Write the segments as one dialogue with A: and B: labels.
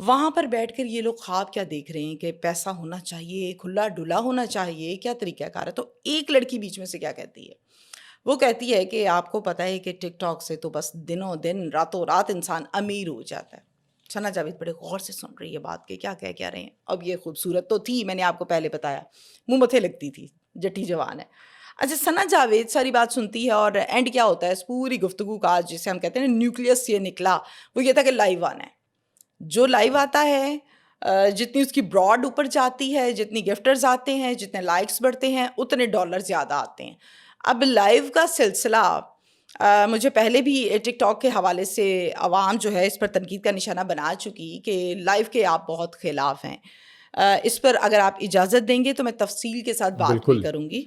A: وہاں پر بیٹھ کر یہ لوگ خواب کیا دیکھ رہے ہیں کہ پیسہ ہونا چاہیے, کھلا ڈلا ہونا چاہیے, کیا طریقہ کار ہے. تو ایک لڑکی بیچ میں سے کیا کہتی ہے, وہ کہتی ہے کہ آپ کو پتہ ہے کہ ٹک ٹاک سے تو بس دنوں دن راتوں رات انسان امیر ہو جاتا ہے. ثنا جاوید بڑے غور سے سن رہی ہے بات کے, کیا کہہ رہے ہیں. اب یہ خوبصورت تو تھی, میں نے آپ کو پہلے بتایا, منہ متھے لگتی تھی, جٹی جوان ہے. اچھا, ثنا جاوید ساری بات سنتی ہے اور اینڈ کیا ہوتا ہے اس پوری گفتگو کا, جسے ہم کہتے ہیں نا نیوکلیس یہ نکلا, وہ یہ تھا کہ لائیو آنا ہے. جو لائیو آتا ہے, جتنی اس کی براڈ اوپر جاتی ہے, جتنی گفٹرز آتے ہیں, جتنے لائکس بڑھتے ہیں, اتنے ڈالر زیادہ آتے ہیں. اب لائیو کا سلسلہ مجھے پہلے بھی ٹک ٹاک کے حوالے سے عوام جو ہے اس پر تنقید کا نشانہ بنا چکی کہ لائیو کے آپ بہت خلاف ہیں. اس پر اگر آپ اجازت دیں گے تو میں تفصیل کے ساتھ بات بھی کروں گی.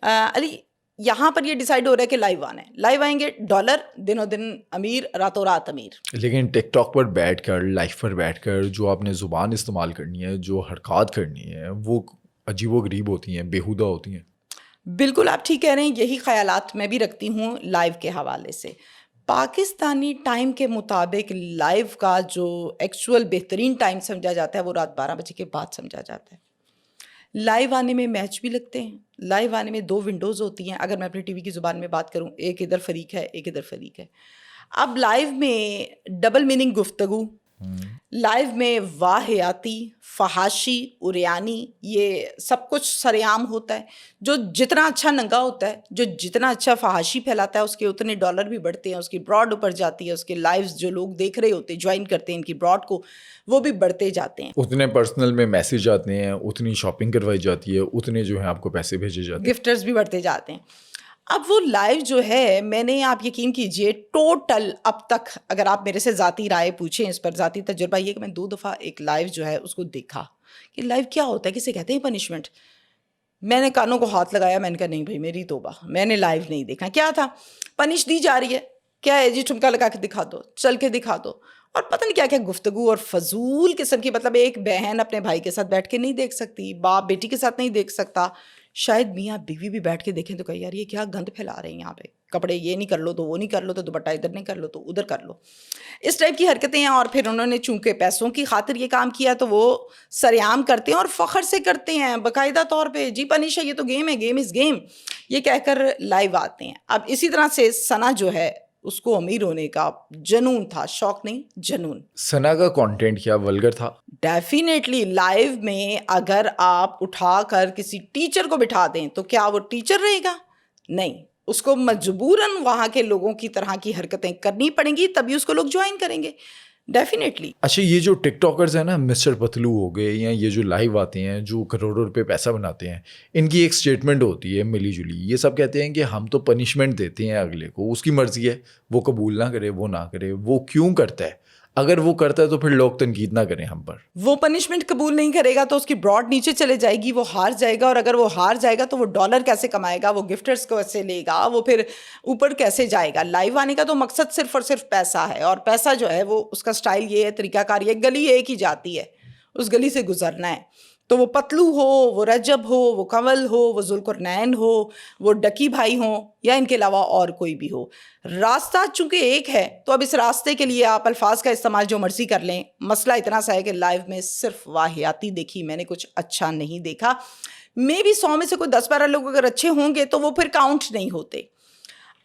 A: علی, یہاں پر یہ ڈیسائیڈ ہو رہا ہے کہ لائیو آنا ہے, لائیو آئیں گے ڈالر, دنوں دن امیر, راتوں رات امیر.
B: لیکن ٹک ٹاک پر بیٹھ کر, لائف پر بیٹھ کر جو آپ نے زبان استعمال کرنی ہے, جو حرکات کرنی ہے, وہ عجیب و غریب ہوتی ہیں, بیہودہ ہوتی ہیں.
A: بالکل آپ ٹھیک کہہ رہے ہیں, یہی خیالات میں بھی رکھتی ہوں لائیو کے حوالے سے. پاکستانی ٹائم کے مطابق لائیو کا جو ایکچوئل بہترین ٹائم سمجھا جاتا ہے وہ رات 12 بجے کے بعد سمجھا جاتا ہے. لائیو آنے میں میچ بھی لگتے ہیں, لائیو آنے میں 2 ونڈوز ہوتی ہیں. اگر میں اپنی ٹی وی کی زبان میں بات کروں, ایک ادھر فریق ہے, ایک ادھر فریق ہے. اب لائیو میں ڈبل میننگ گفتگو, لائیو میں واہیاتی, فحاشی, اریانی, یہ سب کچھ سرعام ہوتا ہے. جو جتنا اچھا ننگا ہوتا ہے, جو جتنا اچھا فحاشی پھیلاتا ہے, اس کے اتنے ڈالر بھی بڑھتے ہیں, اس کی براڈ اوپر جاتی ہے, اس کے لائیوز جو لوگ دیکھ رہے ہوتے ہیں, جوائن کرتے ہیں ان کی براڈ کو, وہ بھی بڑھتے جاتے ہیں.
B: اتنے پرسنل میں میسیج آتے ہیں, اتنی شاپنگ کروائی جاتی ہے, اتنے جو ہیں آپ کو پیسے بھیجے جاتے ہیں,
A: گفٹرز بھی بڑھتے جاتے ہیں. اب وہ لائیو جو ہے, میں نے, آپ یقین کیجئے ٹوٹل اب تک اگر آپ میرے سے ذاتی رائے پوچھیں, اس پر ذاتی تجربہ یہ کہ میں 2 دفعہ ایک لائیو جو ہے اس کو دیکھا کہ لائیو کیا ہوتا ہے, کسے کہتے ہیں پنشمنٹ. میں نے کانوں کو ہاتھ لگایا, میں نے کہا نہیں بھائی میری توبہ, میں نے لائیو نہیں دیکھا. کیا تھا, پنش دی جا رہی ہے, کیا ہے جی, ٹھمکا لگا کے دکھا دو, چل کے دکھا دو, اور پتہ نہیں کیا کیا گفتگو اور فضول قسم کی. مطلب ایک بہن اپنے بھائی کے ساتھ بیٹھ کے نہیں دیکھ سکتی, باپ بیٹی کے ساتھ نہیں دیکھ سکتا, شاید میاں بیوی بھی بیٹھ کے دیکھیں تو کہ یار یہ کیا گند پھیلا رہے ہیں یہاں پہ, کپڑے یہ نہیں کر لو تو وہ نہیں کر لو, تو دوپٹہ ادھر نہیں کر لو تو ادھر کر لو, اس ٹائپ کی حرکتیں ہیں. اور پھر انہوں نے چونکہ پیسوں کی خاطر یہ کام کیا تو وہ سرعام کرتے ہیں اور فخر سے کرتے ہیں باقاعدہ طور پہ, جی پنش ہے, یہ تو گیم ہے, گیم از گیم, یہ کہہ کر لائیو آتے ہیں. اب اسی طرح سے ثنا جو ہے اس کو امیر ہونے کا جنون تھا, شوق نہیں جنون.
B: ثنا کا کانٹینٹ کیا ولگر تھا؟
A: ڈیفینیٹلی لائیو میں اگر آپ اٹھا کر کسی ٹیچر کو بٹھا دیں تو کیا وہ ٹیچر رہے گا؟ نہیں, اس کو مجبوراً وہاں کے لوگوں کی طرح کی حرکتیں کرنی پڑیں گی, تبھی اس کو لوگ جوائن کریں گے ڈیفینیٹلی.
B: اچھا, یہ جو ٹک ٹاکرز ہیں نا, مسٹر پتلو ہو گئے, یا یہ جو لائیو آتے ہیں جو کروڑوں روپے پیسہ بناتے ہیں, ان کی ایک اسٹیٹمنٹ ہوتی ہے ملی جلی. یہ سب کہتے ہیں کہ ہم تو پنشمنٹ دیتے ہیں اگلے کو, اس کی مرضی ہے, وہ قبول نہ کرے, وہ نہ کرے. وہ کیوں کرتا ہے؟ اگر وہ کرتا ہے تو پھر لوگ تنقید نہ کریں ہم پر.
A: وہ پنشمنٹ قبول نہیں کرے گا تو اس کی براڈ نیچے چلے جائے گی, وہ ہار جائے گا, اور اگر وہ ہار جائے گا تو وہ ڈالر کیسے کمائے گا, وہ گفٹرز کو کیسے لے گا, وہ پھر اوپر کیسے جائے گا. لائیو آنے کا تو مقصد صرف اور صرف پیسہ ہے, اور پیسہ جو ہے وہ اس کا سٹائل یہ ہے, طریقہ کار یہ, گلی ایک ہی جاتی ہے, اس گلی سے گزرنا ہے. تو وہ پتلو ہو, وہ رجب ہو, وہ کنول ہو, وہ ذوالقرنین ہو, وہ ڈکی بھائی ہوں, یا ان کے علاوہ اور کوئی بھی ہو, راستہ چونکہ ایک ہے تو اب اس راستے کے لیے آپ الفاظ کا استعمال جو مرضی کر لیں. مسئلہ اتنا سا ہے کہ لائیو میں صرف واہیاتی دیکھی میں نے, کچھ اچھا نہیں دیکھا. میں بھی 100 میں سے کوئی 10-12 لوگ اگر اچھے ہوں گے تو وہ پھر کاؤنٹ نہیں ہوتے.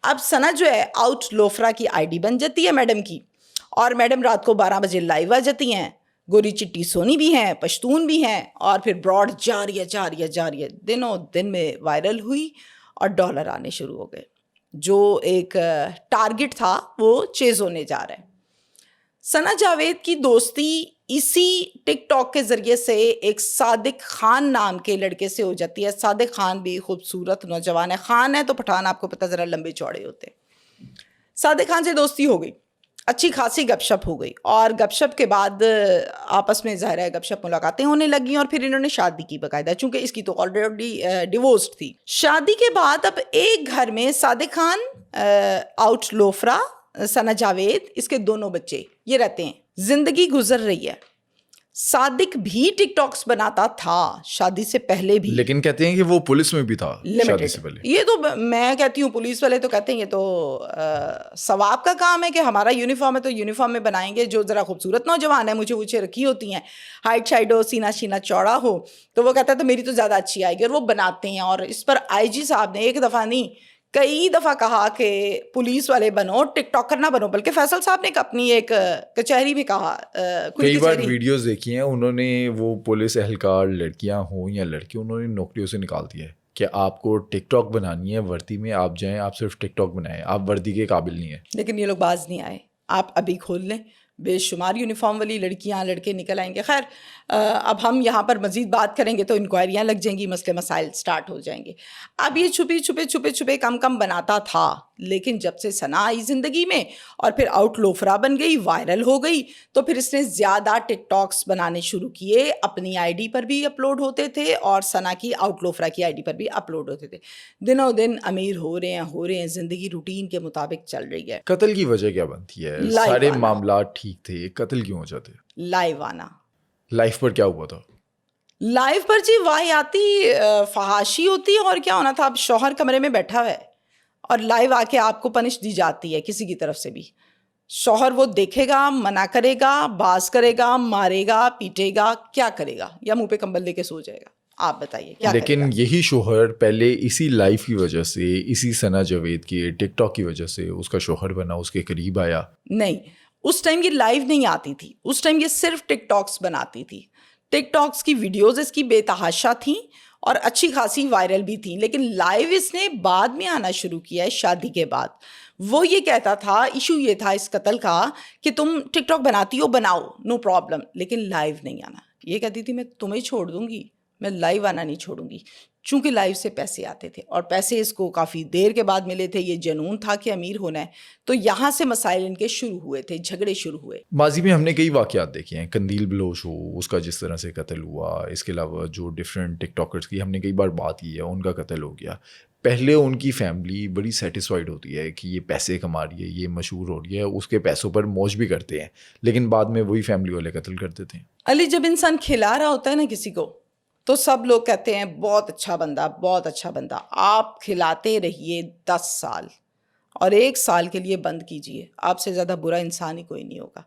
A: اب ثنا جو ہے آؤٹ لوفرا کی آئی ڈی بن جاتی ہے میڈم کی, اور میڈم رات کو 12 بجے لائیو آ جاتی ہیں. گوری چٹی سونی بھی ہیں, پشتون بھی ہیں, اور پھر براڈ جاری ہے, دنوں دن میں وائرل ہوئی اور ڈالر آنے شروع ہو گئے. جو ایک ٹارگٹ تھا وہ چیز ہونے جا رہا ہے. ثنا جاوید کی دوستی اسی ٹک ٹاک کے ذریعے سے ایک صادق خان نام کے لڑکے سے ہو جاتی ہے. صادق خان بھی خوبصورت نوجوان ہے, خان ہے تو پٹھان آپ کو پتہ ذرا لمبے چوڑے ہوتے. صادق خان سے دوستی ہو گئی, اچھی خاصی گپ شپ ہو گئی, اور گپ شپ کے بعد آپس میں ظاہر ہے گپ شپ ملاقاتیں ہونے لگیں, اور پھر انہوں نے شادی کی باقاعدہ, چونکہ اس کی تو آلریڈی ڈیورسڈ تھی. شادی کے بعد اب ایک گھر میں صادق خان, آؤٹ لوفرا, ثنا جاوید, اس کے دونوں بچے یہ رہتے ہیں. زندگی گزر رہی ہے. صادق بھی ٹک ٹاکس بناتا تھا شادی سے پہلے بھی،
B: لیکن کہتے ہیں کہ وہ پولیس میں بھی تھا شادی
A: لمیٹڈ.
B: سے پہلے.
A: یہ تو میں کہتی ہوں پولیس والے تو کہتے ہیں یہ تو ثواب کا کام ہے کہ ہمارا یونیفارم ہے تو یونیفارم میں بنائیں گے. جو ذرا خوبصورت نوجوان ہے، مجھے اونچے رکھی ہوتی ہیں، ہائٹ شائٹ ہو، سینہ شینہ چوڑا ہو، تو وہ کہتا ہے تو میری تو زیادہ اچھی آئے گی، اور وہ بناتے ہیں. اور اس پر آئی جی صاحب نے ایک دفعہ نہیں کئی دفعہ کہا کہ پولیس والے بنو، ٹک ٹاکر نہ بنو. بلکہ فیصل صاحب نے اپنی ایک کچہری بھی کہا، کھلی
B: کئی بار
A: کچہری.
B: ویڈیوز دیکھی ہیں انہوں نے، وہ پولیس اہلکار لڑکیاں ہوں یا لڑکے، انہوں نے نوکریوں سے نکال دیا ہے کہ آپ کو ٹک ٹاک بنانی ہے، وردی میں آپ جائیں، آپ صرف ٹک ٹاک بنائیں، آپ وردی کے قابل نہیں ہیں.
A: لیکن یہ لوگ باز نہیں آئے. آپ ابھی کھول لیں، بے شمار یونیفارم والی لڑکیاں لڑکے نکل آئیں گے. خیر اب ہم یہاں پر مزید بات کریں گے تو انکوائریاں لگ جائیں گی، مسئلے مسائل سٹارٹ ہو جائیں گے. اب یہ چھپے کم بناتا تھا، لیکن جب سے ثنا آئی زندگی میں اور پھر آؤٹ لوفرا بن گئی، وائرل ہو گئی، تو پھر اس نے زیادہ ٹک ٹاکس بنانے شروع کیے. اپنی آئی ڈی پر بھی اپلوڈ ہوتے تھے اور ثنا کی آؤٹ لوفرا کی آئی ڈی پر بھی اپلوڈ ہوتے تھے. دنوں دن امیر ہو رہے ہیں، زندگی روٹین کے مطابق چل رہی ہے.
B: قتل کی وجہ کیا بنتی ہے؟
A: لائیو
B: سارے
A: آنا.
B: معاملات ٹھیک تھے، قتل کیوں ہو جاتے؟
A: لائیو آنا.
B: لائف پر کیا ہوا تھا؟
A: لائیو پر جی واہیاتی فحاشی ہوتی ہے، اور کیا ہونا تھا. اب شوہر کمرے میں بیٹھا ہوا ہے اور لائیو آ کے آپ کو پنش دی جاتی ہے کسی کی طرف سے بھی. شوہر وہ دیکھے گا، منع کرے گا، باز کرے گا، مارے گا، پیٹے گا، کیا کرے گا؟ یا منہ پہ کمبل لے کے سو جائے گا؟ آپ بتائیے کیا کرے گا؟
B: لیکن یہی شوہر پہلے اسی لائف کی وجہ سے، اسی ثنا جاوید کی ٹک ٹاک کی وجہ سے اس کا شوہر بنا، اس کے قریب آیا.
A: نہیں، اس ٹائم یہ لائیو نہیں آتی تھی، اس ٹائم یہ صرف ٹک ٹاکس بناتی تھی. ٹک ٹاکس کی ویڈیوز اس کی بے تحاشا تھیں اور اچھی خاصی وائرل بھی تھیں. لیکن لائیو اس نے بعد میں آنا شروع کیا ہے شادی کے بعد. وہ یہ کہتا تھا، ایشو یہ تھا اس قتل کا کہ تم ٹک ٹاک بناتی ہو، بناؤ، نو پرابلم، لیکن لائیو نہیں آنا. یہ کہتی تھی میں تمہیں چھوڑ دوں گی، میں لائیو آنا نہیں چھوڑوں گی. چونکہ لائیو سے پیسے آتے تھے اور پیسے اس کو کافی دیر کے بعد ملے تھے. یہ جنون تھا کہ امیر ہونا ہے. تو یہاں سے مسائل ان کے شروع ہوئے تھے، جھگڑے شروع ہوئے.
B: ماضی میں ہم نے کئی واقعات دیکھے ہیں، قندیل بلوچ ہو، اس کا جس طرح سے قتل ہوا، اس کے علاوہ جو ڈفرینٹ ٹک ٹاکرز کی ہم نے کئی بار بات کی ہے، ان کا قتل ہو گیا. پہلے ان کی فیملی بڑی سیٹسفائڈ ہوتی ہے کہ یہ پیسے کما رہی ہے، یہ مشہور ہو رہی ہے، اس کے پیسوں پر موج بھی کرتے ہیں، لیکن بعد میں وہی فیملی والے قتل کر دیتے ہیں.
A: علی، جب انسان کھلا رہا ہوتا ہے نا کسی کو، تو سب لوگ کہتے ہیں بہت اچھا بندہ، بہت اچھا بندہ. آپ کھلاتے رہیے 10 سال اور 1 سال کے لیے بند کیجئے، آپ سے زیادہ برا انسان ہی کوئی نہیں ہوگا.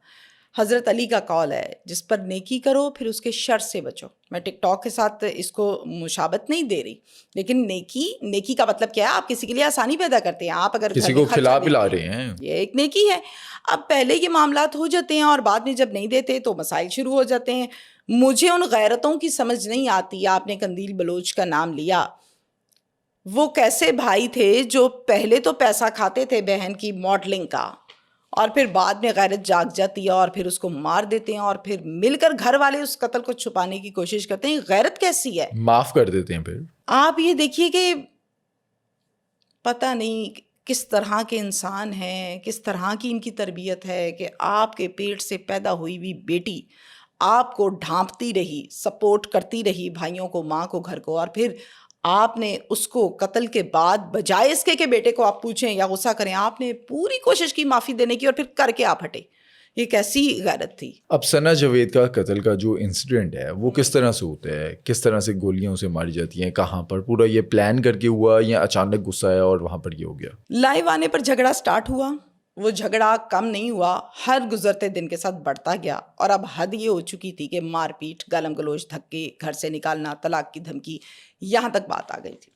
A: حضرت علی کا قول ہے، جس پر نیکی کرو پھر اس کے شر سے بچو. میں ٹک ٹاک کے ساتھ اس کو مشابت نہیں دے رہی، لیکن نیکی کا مطلب کیا ہے؟ آپ کسی کے لیے آسانی پیدا کرتے ہیں. آپ اگر
B: کسی کو کھلا پلا رہے ہیں،
A: یہ ایک نیکی ہے. اب پہلے یہ معاملات ہو جاتے ہیں اور بعد میں جب نہیں دیتے تو مسائل شروع ہو جاتے ہیں. مجھے ان غیرتوں کی سمجھ نہیں آتی. آپ نے قندیل بلوچ کا نام لیا، وہ کیسے بھائی تھے جو پہلے تو پیسہ کھاتے تھے بہن کی ماڈلنگ کا، اور پھر بعد میں غیرت جاگ جاتی ہے اور پھر اس کو مار دیتے ہیں، اور پھر مل کر گھر والے اس قتل کو چھپانے کی کوشش کرتے ہیں. غیرت کیسی ہے؟
B: معاف کر دیتے ہیں. پھر
A: آپ یہ دیکھیے کہ پتہ نہیں کس طرح کے انسان ہیں، کس طرح کی ان کی تربیت ہے کہ آپ کے پیٹ سے پیدا ہوئی ہوئی بیٹی آپ کو ڈھانپتی رہی، سپورٹ کرتی رہی، بھائیوں کو، ماں کو، گھر کو، اور پھر آپ نے اس کو قتل کے بعد بجائے اس کے کہ بیٹے کو آپ پوچھیں یا غصہ کریں، آپ نے پوری کوشش کی معافی دینے کی اور پھر کر کے آپ ہٹے. یہ کیسی غیرت تھی؟
B: اب ثنا جاوید کا قتل کا جو انسیڈنٹ ہے وہ کس طرح سے ہوتا ہے؟ کس طرح سے گولیاں اسے ماری جاتی ہیں؟ کہاں پر؟ پورا یہ پلان کر کے ہوا یا اچانک غصہ آیا اور وہاں پر یہ ہو گیا؟
A: لائیو آنے پر جھگڑا سٹارٹ ہوا. وہ جھگڑا کم نہیں ہوا، ہر گزرتے دن کے ساتھ بڑھتا گیا، اور اب حد یہ ہو چکی تھی کہ مار پیٹ، گالم گلوچ، دھکے، گھر سے نکالنا، طلاق کی دھمکی، یہاں تک بات آ گئی تھی.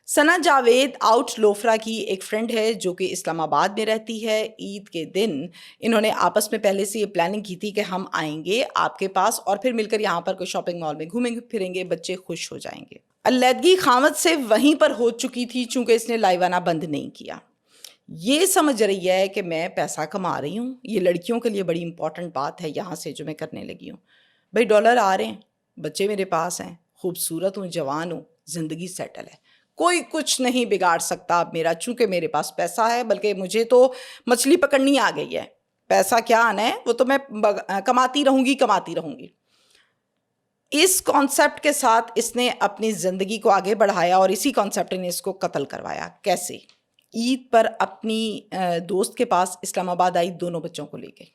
A: ثنا جاوید آؤٹ لوفرا کی ایک فرینڈ ہے جو کہ اسلام آباد میں رہتی ہے. عید کے دن انہوں نے آپس میں پہلے سے یہ پلاننگ کی تھی کہ ہم آئیں گے آپ کے پاس اور پھر مل کر یہاں پر کوئی شاپنگ مال میں گھومیں پھریں گے، بچے خوش ہو جائیں گے. علیحدگی خامد سے وہیں پر ہو چکی تھی چونکہ اس نے لائیو آنا بند نہیں کیا. یہ سمجھ رہی ہے کہ میں پیسہ کما رہی ہوں، یہ لڑکیوں کے لیے بڑی امپورٹنٹ بات ہے یہاں سے جو میں کرنے لگی ہوں. بھائی ڈالر آ رہے ہیں، بچے میرے پاس ہیں، خوبصورت ہوں، جوان ہوں، زندگی سیٹل ہے، کوئی کچھ نہیں بگاڑ سکتا اب میرا، چونکہ میرے پاس پیسہ ہے. بلکہ مجھے تو مچھلی پکڑنی آ گئی ہے، پیسہ کیا آنا ہے وہ تو میں کماتی رہوں گی. اس کانسیپٹ کے ساتھ اس نے اپنی زندگی کو آگے بڑھایا اور اسی کانسیپٹ نے اس کو قتل کروایا. کیسے؟ عید پر اپنی دوست کے پاس اسلام آباد آئی، دونوں بچوں کو لے گئی.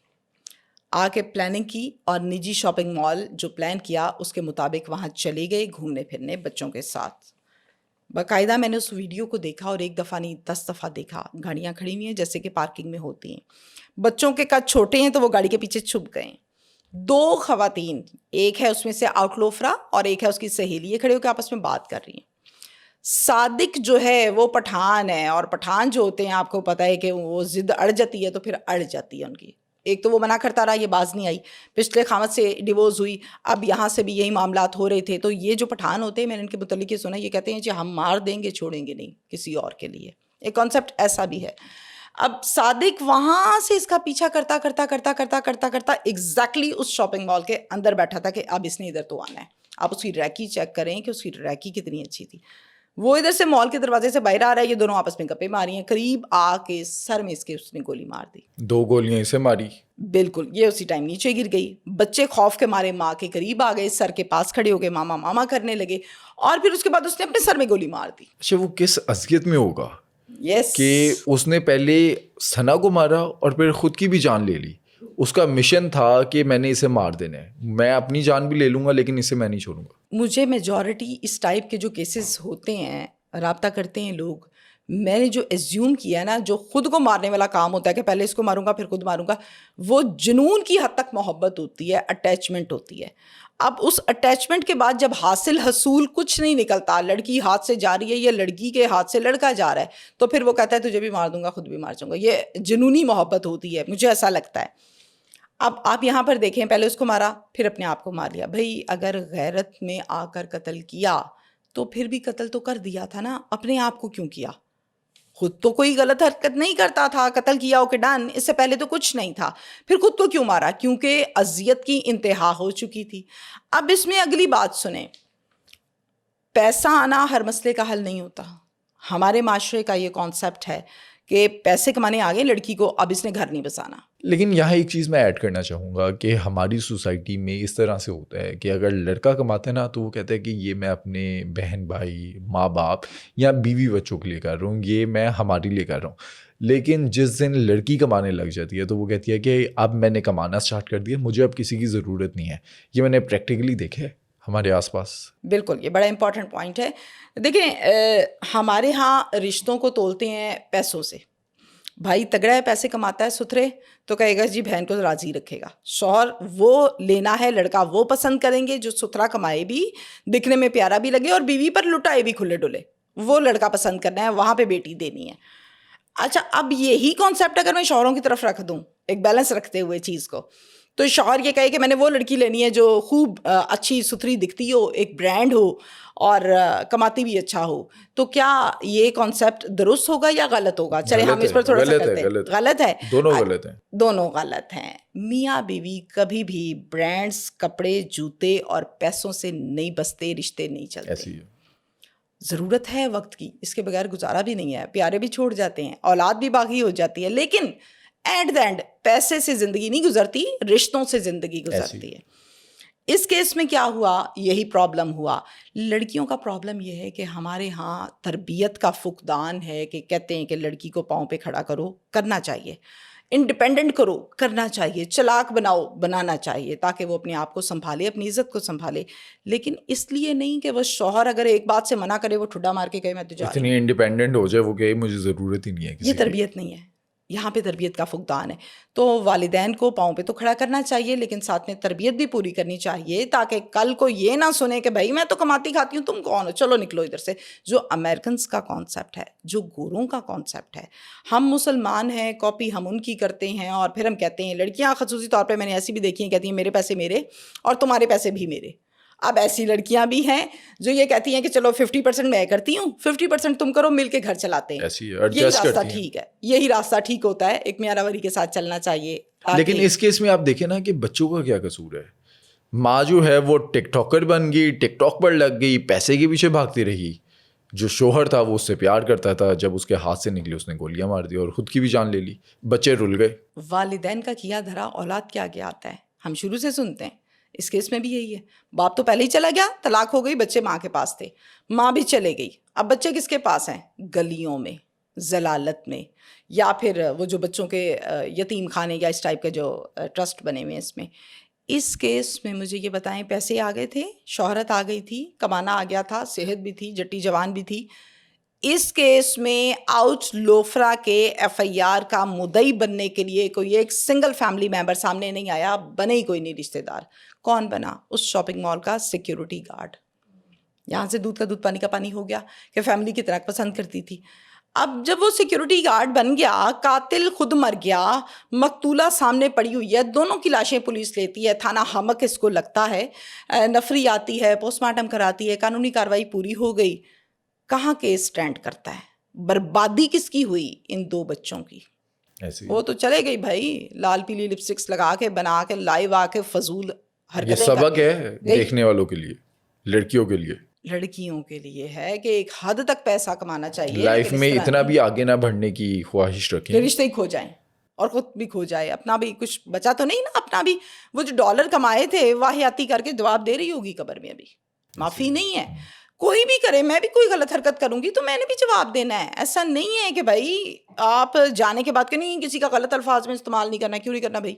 A: آ کے پلاننگ کی اور نجی شاپنگ مال جو پلان کیا اس کے مطابق وہاں چلے گئے گھومنے پھرنے بچوں کے ساتھ. باقاعدہ میں نے اس ویڈیو کو دیکھا اور ایک دفعہ نہیں 10 دفعہ دیکھا. گاڑیاں کھڑی ہوئی ہیں جیسے کہ پارکنگ میں ہوتی ہیں, بچوں کے قد چھوٹے ہیں تو وہ گاڑی کے پیچھے چھپ گئے. 2 خواتین, ایک ہے اس میں سے آؤٹ لوفرا اور ایک ہے اس کی سہیلی, یہ کھڑے ہو کے آپس میں بات کر رہی ہیں. صادق جو ہے وہ پٹھان ہے, اور پٹھان جو ہوتے ہیں آپ کو پتہ ہے کہ وہ ضد اڑ جاتی ہے تو پھر اڑ جاتی ہے ان کی. ایک تو وہ منع کرتا رہا, یہ باز نہیں آئی, پچھلے خامد سے ڈیورس ہوئی, اب یہاں سے بھی یہی معاملات ہو رہے تھے. تو یہ جو پٹھان ہوتے ہیں میں نے ان کے متعلق یہ سنا, یہ کہتے ہیں جی ہم مار دیں گے چھوڑیں گے نہیں کسی اور کے لیے. ایک کانسیپٹ ایسا بھی ہے. اب صادق وہاں سے اس کا پیچھا کرتا کرتا کرتا کرتا کرتا کرتا ایگزیکٹلی اس شاپنگ مال کے اندر بیٹھا تھا کہ اب اس نے ادھر تو آنا ہے. آپ اس کی ریکی چیک کریں کہ اس کی ریکی کتنی اچھی تھی. وہ ادھر سے مال کے دروازے سے باہر آ رہا ہے, یہ دونوں آپس میں گپے ماری ہیں, قریب آ کے سر میں اس کے اس نے گولی مار دی.
B: 2 گولیاں اسے ماری.
A: بالکل, یہ اسی ٹائم نیچے گر گئی. بچے خوف کے مارے ماں کے قریب آ گئے, سر کے پاس کھڑے ہو گئے, ماما ماما کرنے لگے, اور پھر اس کے بعد اس نے اپنے سر میں گولی مار دی.
B: اچھا, وہ کس اذیت میں ہوگا
A: یس
B: کہ اس نے پہلے ثنا کو مارا اور پھر خود کی بھی جان لے لی. اس کا مشن تھا کہ میں نے اسے مار دینا ہے, میں اپنی جان بھی لے لوں گا لیکن اسے میں نہیں چھوڑوں گا.
A: مجھے میجورٹی اس ٹائپ کے جو کیسز ہوتے ہیں, رابطہ کرتے ہیں لوگ, میں نے جو ایزیوم کیا نا, جو خود کو مارنے والا کام ہوتا ہے کہ پہلے اس کو ماروں گا پھر خود ماروں گا, وہ جنون کی حد تک محبت ہوتی ہے, اٹیچمنٹ ہوتی ہے. اب اس اٹیچمنٹ کے بعد جب حاصل حصول کچھ نہیں نکلتا, لڑکی ہاتھ سے جا رہی ہے یا لڑکی کے ہاتھ سے لڑکا جا رہا ہے, تو پھر وہ کہتا ہے تجھے بھی مار دوں گا خود بھی مار جاؤں گا. یہ جنونی محبت ہوتی ہے, مجھے ایسا لگتا ہے. اب آپ یہاں پر دیکھیں, پہلے اس کو مارا پھر اپنے آپ کو مار لیا. بھائی اگر غیرت میں آ کر قتل کیا تو پھر بھی قتل تو کر دیا تھا نا, اپنے آپ کو کیوں کیا؟ خود تو کوئی غلط حرکت نہیں کرتا تھا, قتل کیا اوکے ڈن, اس سے پہلے تو کچھ نہیں تھا, پھر خود کو کیوں مارا؟ کیونکہ اذیت کی انتہا ہو چکی تھی. اب اس میں اگلی بات سنیں, پیسہ آنا ہر مسئلے کا حل نہیں ہوتا. ہمارے معاشرے کا یہ کانسیپٹ ہے کہ پیسے کمانے آگے لڑکی کو, اب اس نے گھر نہیں بسانا.
B: لیکن یہاں ایک چیز میں ایڈ کرنا چاہوں گا کہ ہماری سوسائٹی میں اس طرح سے ہوتا ہے کہ اگر لڑکا کماتا ہے نا تو وہ کہتا ہے کہ یہ میں اپنے بہن بھائی, ماں باپ یا بیوی بچوں کے لیے کر رہا ہوں, یہ میں ہمارے لیے کر رہا ہوں. لیکن جس دن لڑکی کمانے لگ جاتی ہے تو وہ کہتی ہے کہ اب میں نے کمانا اسٹارٹ کر دیا, مجھے اب کسی کی ضرورت نہیں ہے. یہ میں نے پریکٹیکلی دیکھا ہے ہمارے آس پاس.
A: بالکل, یہ بڑا امپورٹنٹ پوائنٹ ہے. دیکھیں ہمارے ہاں رشتوں کو تولتے ہیں پیسوں سے. بھائی تگڑا ہے, پیسے کماتا ہے ستھرے, تو کہے گا جی بہن کو راضی رکھے گا. شوہر وہ لینا ہے, لڑکا وہ پسند کریں گے جو ستھرا کمائے بھی, دکھنے میں پیارا بھی لگے, اور بیوی پر لٹائے بھی کھلے ڈلے. وہ لڑکا پسند کرنا ہے, وہاں پہ بیٹی دینی ہے. اچھا, اب یہی کانسیپٹ اگر میں شوہروں کی طرف رکھ دوں, ایک بیلنس رکھتے ہوئے چیز کو, تو شوہر یہ کہے کہ میں نے وہ لڑکی لینی ہے جو خوب اچھی ستھری دکھتی ہو, ایک برانڈ ہو, اور کماتی بھی اچھا ہو, تو کیا یہ کانسیپٹ درست ہوگا یا غلط ہوگا؟ چلے ہم اس پر تھوڑا سا کرتے ہیں. غلط ہے,
B: دونوں غلط ہیں.
A: دونوں غلط ہیں. میاں بیوی کبھی بھی برانڈز, کپڑے, جوتے اور پیسوں سے نہیں بستے, رشتے نہیں چلتے. ضرورت ہے وقت کی, اس کے بغیر گزارا بھی نہیں ہے. پیارے بھی چھوڑ جاتے ہیں, اولاد بھی باقی ہو جاتی ہے, لیکن ایٹ دا اینڈ پیسے سے زندگی نہیں گزرتی, رشتوں سے زندگی گزرتی ہے. اس کیس میں کیا ہوا, یہی پرابلم ہوا. لڑکیوں کا پرابلم یہ ہے کہ ہمارے ہاں تربیت کا فقدان ہے, کہ کہتے ہیں کہ لڑکی کو پاؤں پہ کھڑا کرو, کرنا چاہیے, انڈیپینڈنٹ کرو, کرنا چاہیے, چلاک بناؤ, بنانا چاہیے, تاکہ وہ اپنے آپ کو سنبھالے, اپنی عزت کو سنبھالے. لیکن اس لیے نہیں کہ وہ شوہر اگر ایک بات سے منع کرے وہ ٹھڈا مار کے کہے میں تجھے,
B: اتنی انڈیپینڈنٹ ہو جائے وہ کہ مجھے ضرورت ہی نہیں ہے.
A: یہ تربیت نہیں ہے, یہاں پہ تربیت کا فقدان ہے. تو والدین کو پاؤں پہ تو کھڑا کرنا چاہیے, لیکن ساتھ میں تربیت بھی پوری کرنی چاہیے, تاکہ کل کو یہ نہ سنے کہ بھائی میں تو کماتی کھاتی ہوں, تم کون ہو, چلو نکلو ادھر سے. جو امریکنس کا کانسیپٹ ہے, جو گوروں کا کانسیپٹ ہے, ہم مسلمان ہیں, کاپی ہم ان کی کرتے ہیں, اور پھر ہم کہتے ہیں, لڑکیاں خصوصی طور پہ میں نے ایسی بھی دیکھی ہیں, کہتی ہیں میرے پیسے میرے اور تمہارے پیسے بھی میرے. اب ایسی لڑکیاں بھی ہیں جو یہ کہتی ہیں کہ چلو 50% میں کرتی ہوں, 50% تم کرو, مل کے گھر چلاتے ہیں. یہی راستہ ٹھیک ہے, یہی راستہ ٹھیک ہوتا ہے, ایک میاں روی کے ساتھ چلنا چاہیے.
B: لیکن اس کیس میں آپ دیکھیں نا کہ بچوں کا کیا قصور ہے. ماں جو ہے وہ ٹک ٹاکر بن گئی, ٹک ٹاک پر لگ گئی, پیسے کے پیچھے بھاگتی رہی. جو شوہر تھا وہ اس سے پیار کرتا تھا, جب اس کے ہاتھ سے نکلی اس نے گولیاں مار دی اور خود کی بھی جان لے لی. بچے رل گئے. والدین
A: کا کیا دھرا اولاد کے آگے آتا ہے, ہم شروع سے سنتے ہیں. اس کیس میں بھی یہی ہے, باپ تو پہلے ہی چلا گیا, طلاق ہو گئی, بچے ماں کے پاس تھے, ماں بھی چلے گئی, اب بچے کس کے پاس ہیں؟ گلیوں میں, ضلالت میں، یا پھر وہ جو بچوں کے یتیم خانے یا اس ٹائپ کے جو ٹرسٹ بنے ہوئے ہیں اس میں. اس کیس میں مجھے یہ بتائیں، پیسے آ گئے تھے، شہرت آ گئی تھی، کمانا آ گیا تھا، صحت بھی تھی، جٹی جوان بھی تھی. اس کیس میں آؤٹ لوفرا کے ایف آئی آر کا مدعی بننے کے لیے کوئی ایک سنگل فیملی ممبر سامنے نہیں آیا، بنے ہی کوئی نہیں رشتہ دار. کون بنا؟ اس شاپنگ مال کا سیکیورٹی گارڈ. یہاں سے دودھ کا دودھ پانی کا پانی ہو گیا کہ فیملی کتنا پسند کرتی تھی. اب جب وہ سیکیورٹی گارڈ بن گیا، قاتل خود مر گیا، مقتولہ سامنے پڑی ہوئی ہے، دونوں کی لاشیں پولیس لیتی ہے، تھانہ حمق اس کو لگتا ہے، نفری آتی ہے، پوسٹ مارٹم کراتی ہے، قانونی کارروائی پوری ہو گئی. کہاں کیس سٹینڈ کرتا ہے؟ بربادی کس کی ہوئی؟ ان 2 بچوں کی. وہ تو چلے گئی بھائی، لال پیلی لپسٹکس لگا کے بنا کے لائیو آ کے فضول
B: یہ
A: حرکتیں
B: سبق ہے دیکھنے والوں کے لیے، لڑکیوں کے لیے،
A: لڑکیوں کے لیے ہے کہ ایک حد تک پیسہ کمانا چاہیے،
B: لائف میں اتنا بھی آگے نہ بڑھنے کی خواہش رکھیں
A: کہ رشتے ہی کھو جائیں اور خود بھی کھو جائے، اپنا بھی کچھ بچا تو نہیں نا. اپنا بھی وہ جو ڈالر کمائے تھے واہیاتی کر کے جواب دے رہی ہوگی قبر میں. ابھی معافی نہیں ہے. کوئی بھی کرے، میں بھی کوئی غلط حرکت کروں گی تو میں نے بھی جواب دینا ہے. ایسا نہیں ہے کہ بھائی آپ جانے کے بعد کہ نہیں کسی کا غلط الفاظ میں استعمال نہیں کرنا. کیوں نہیں کرنا بھائی؟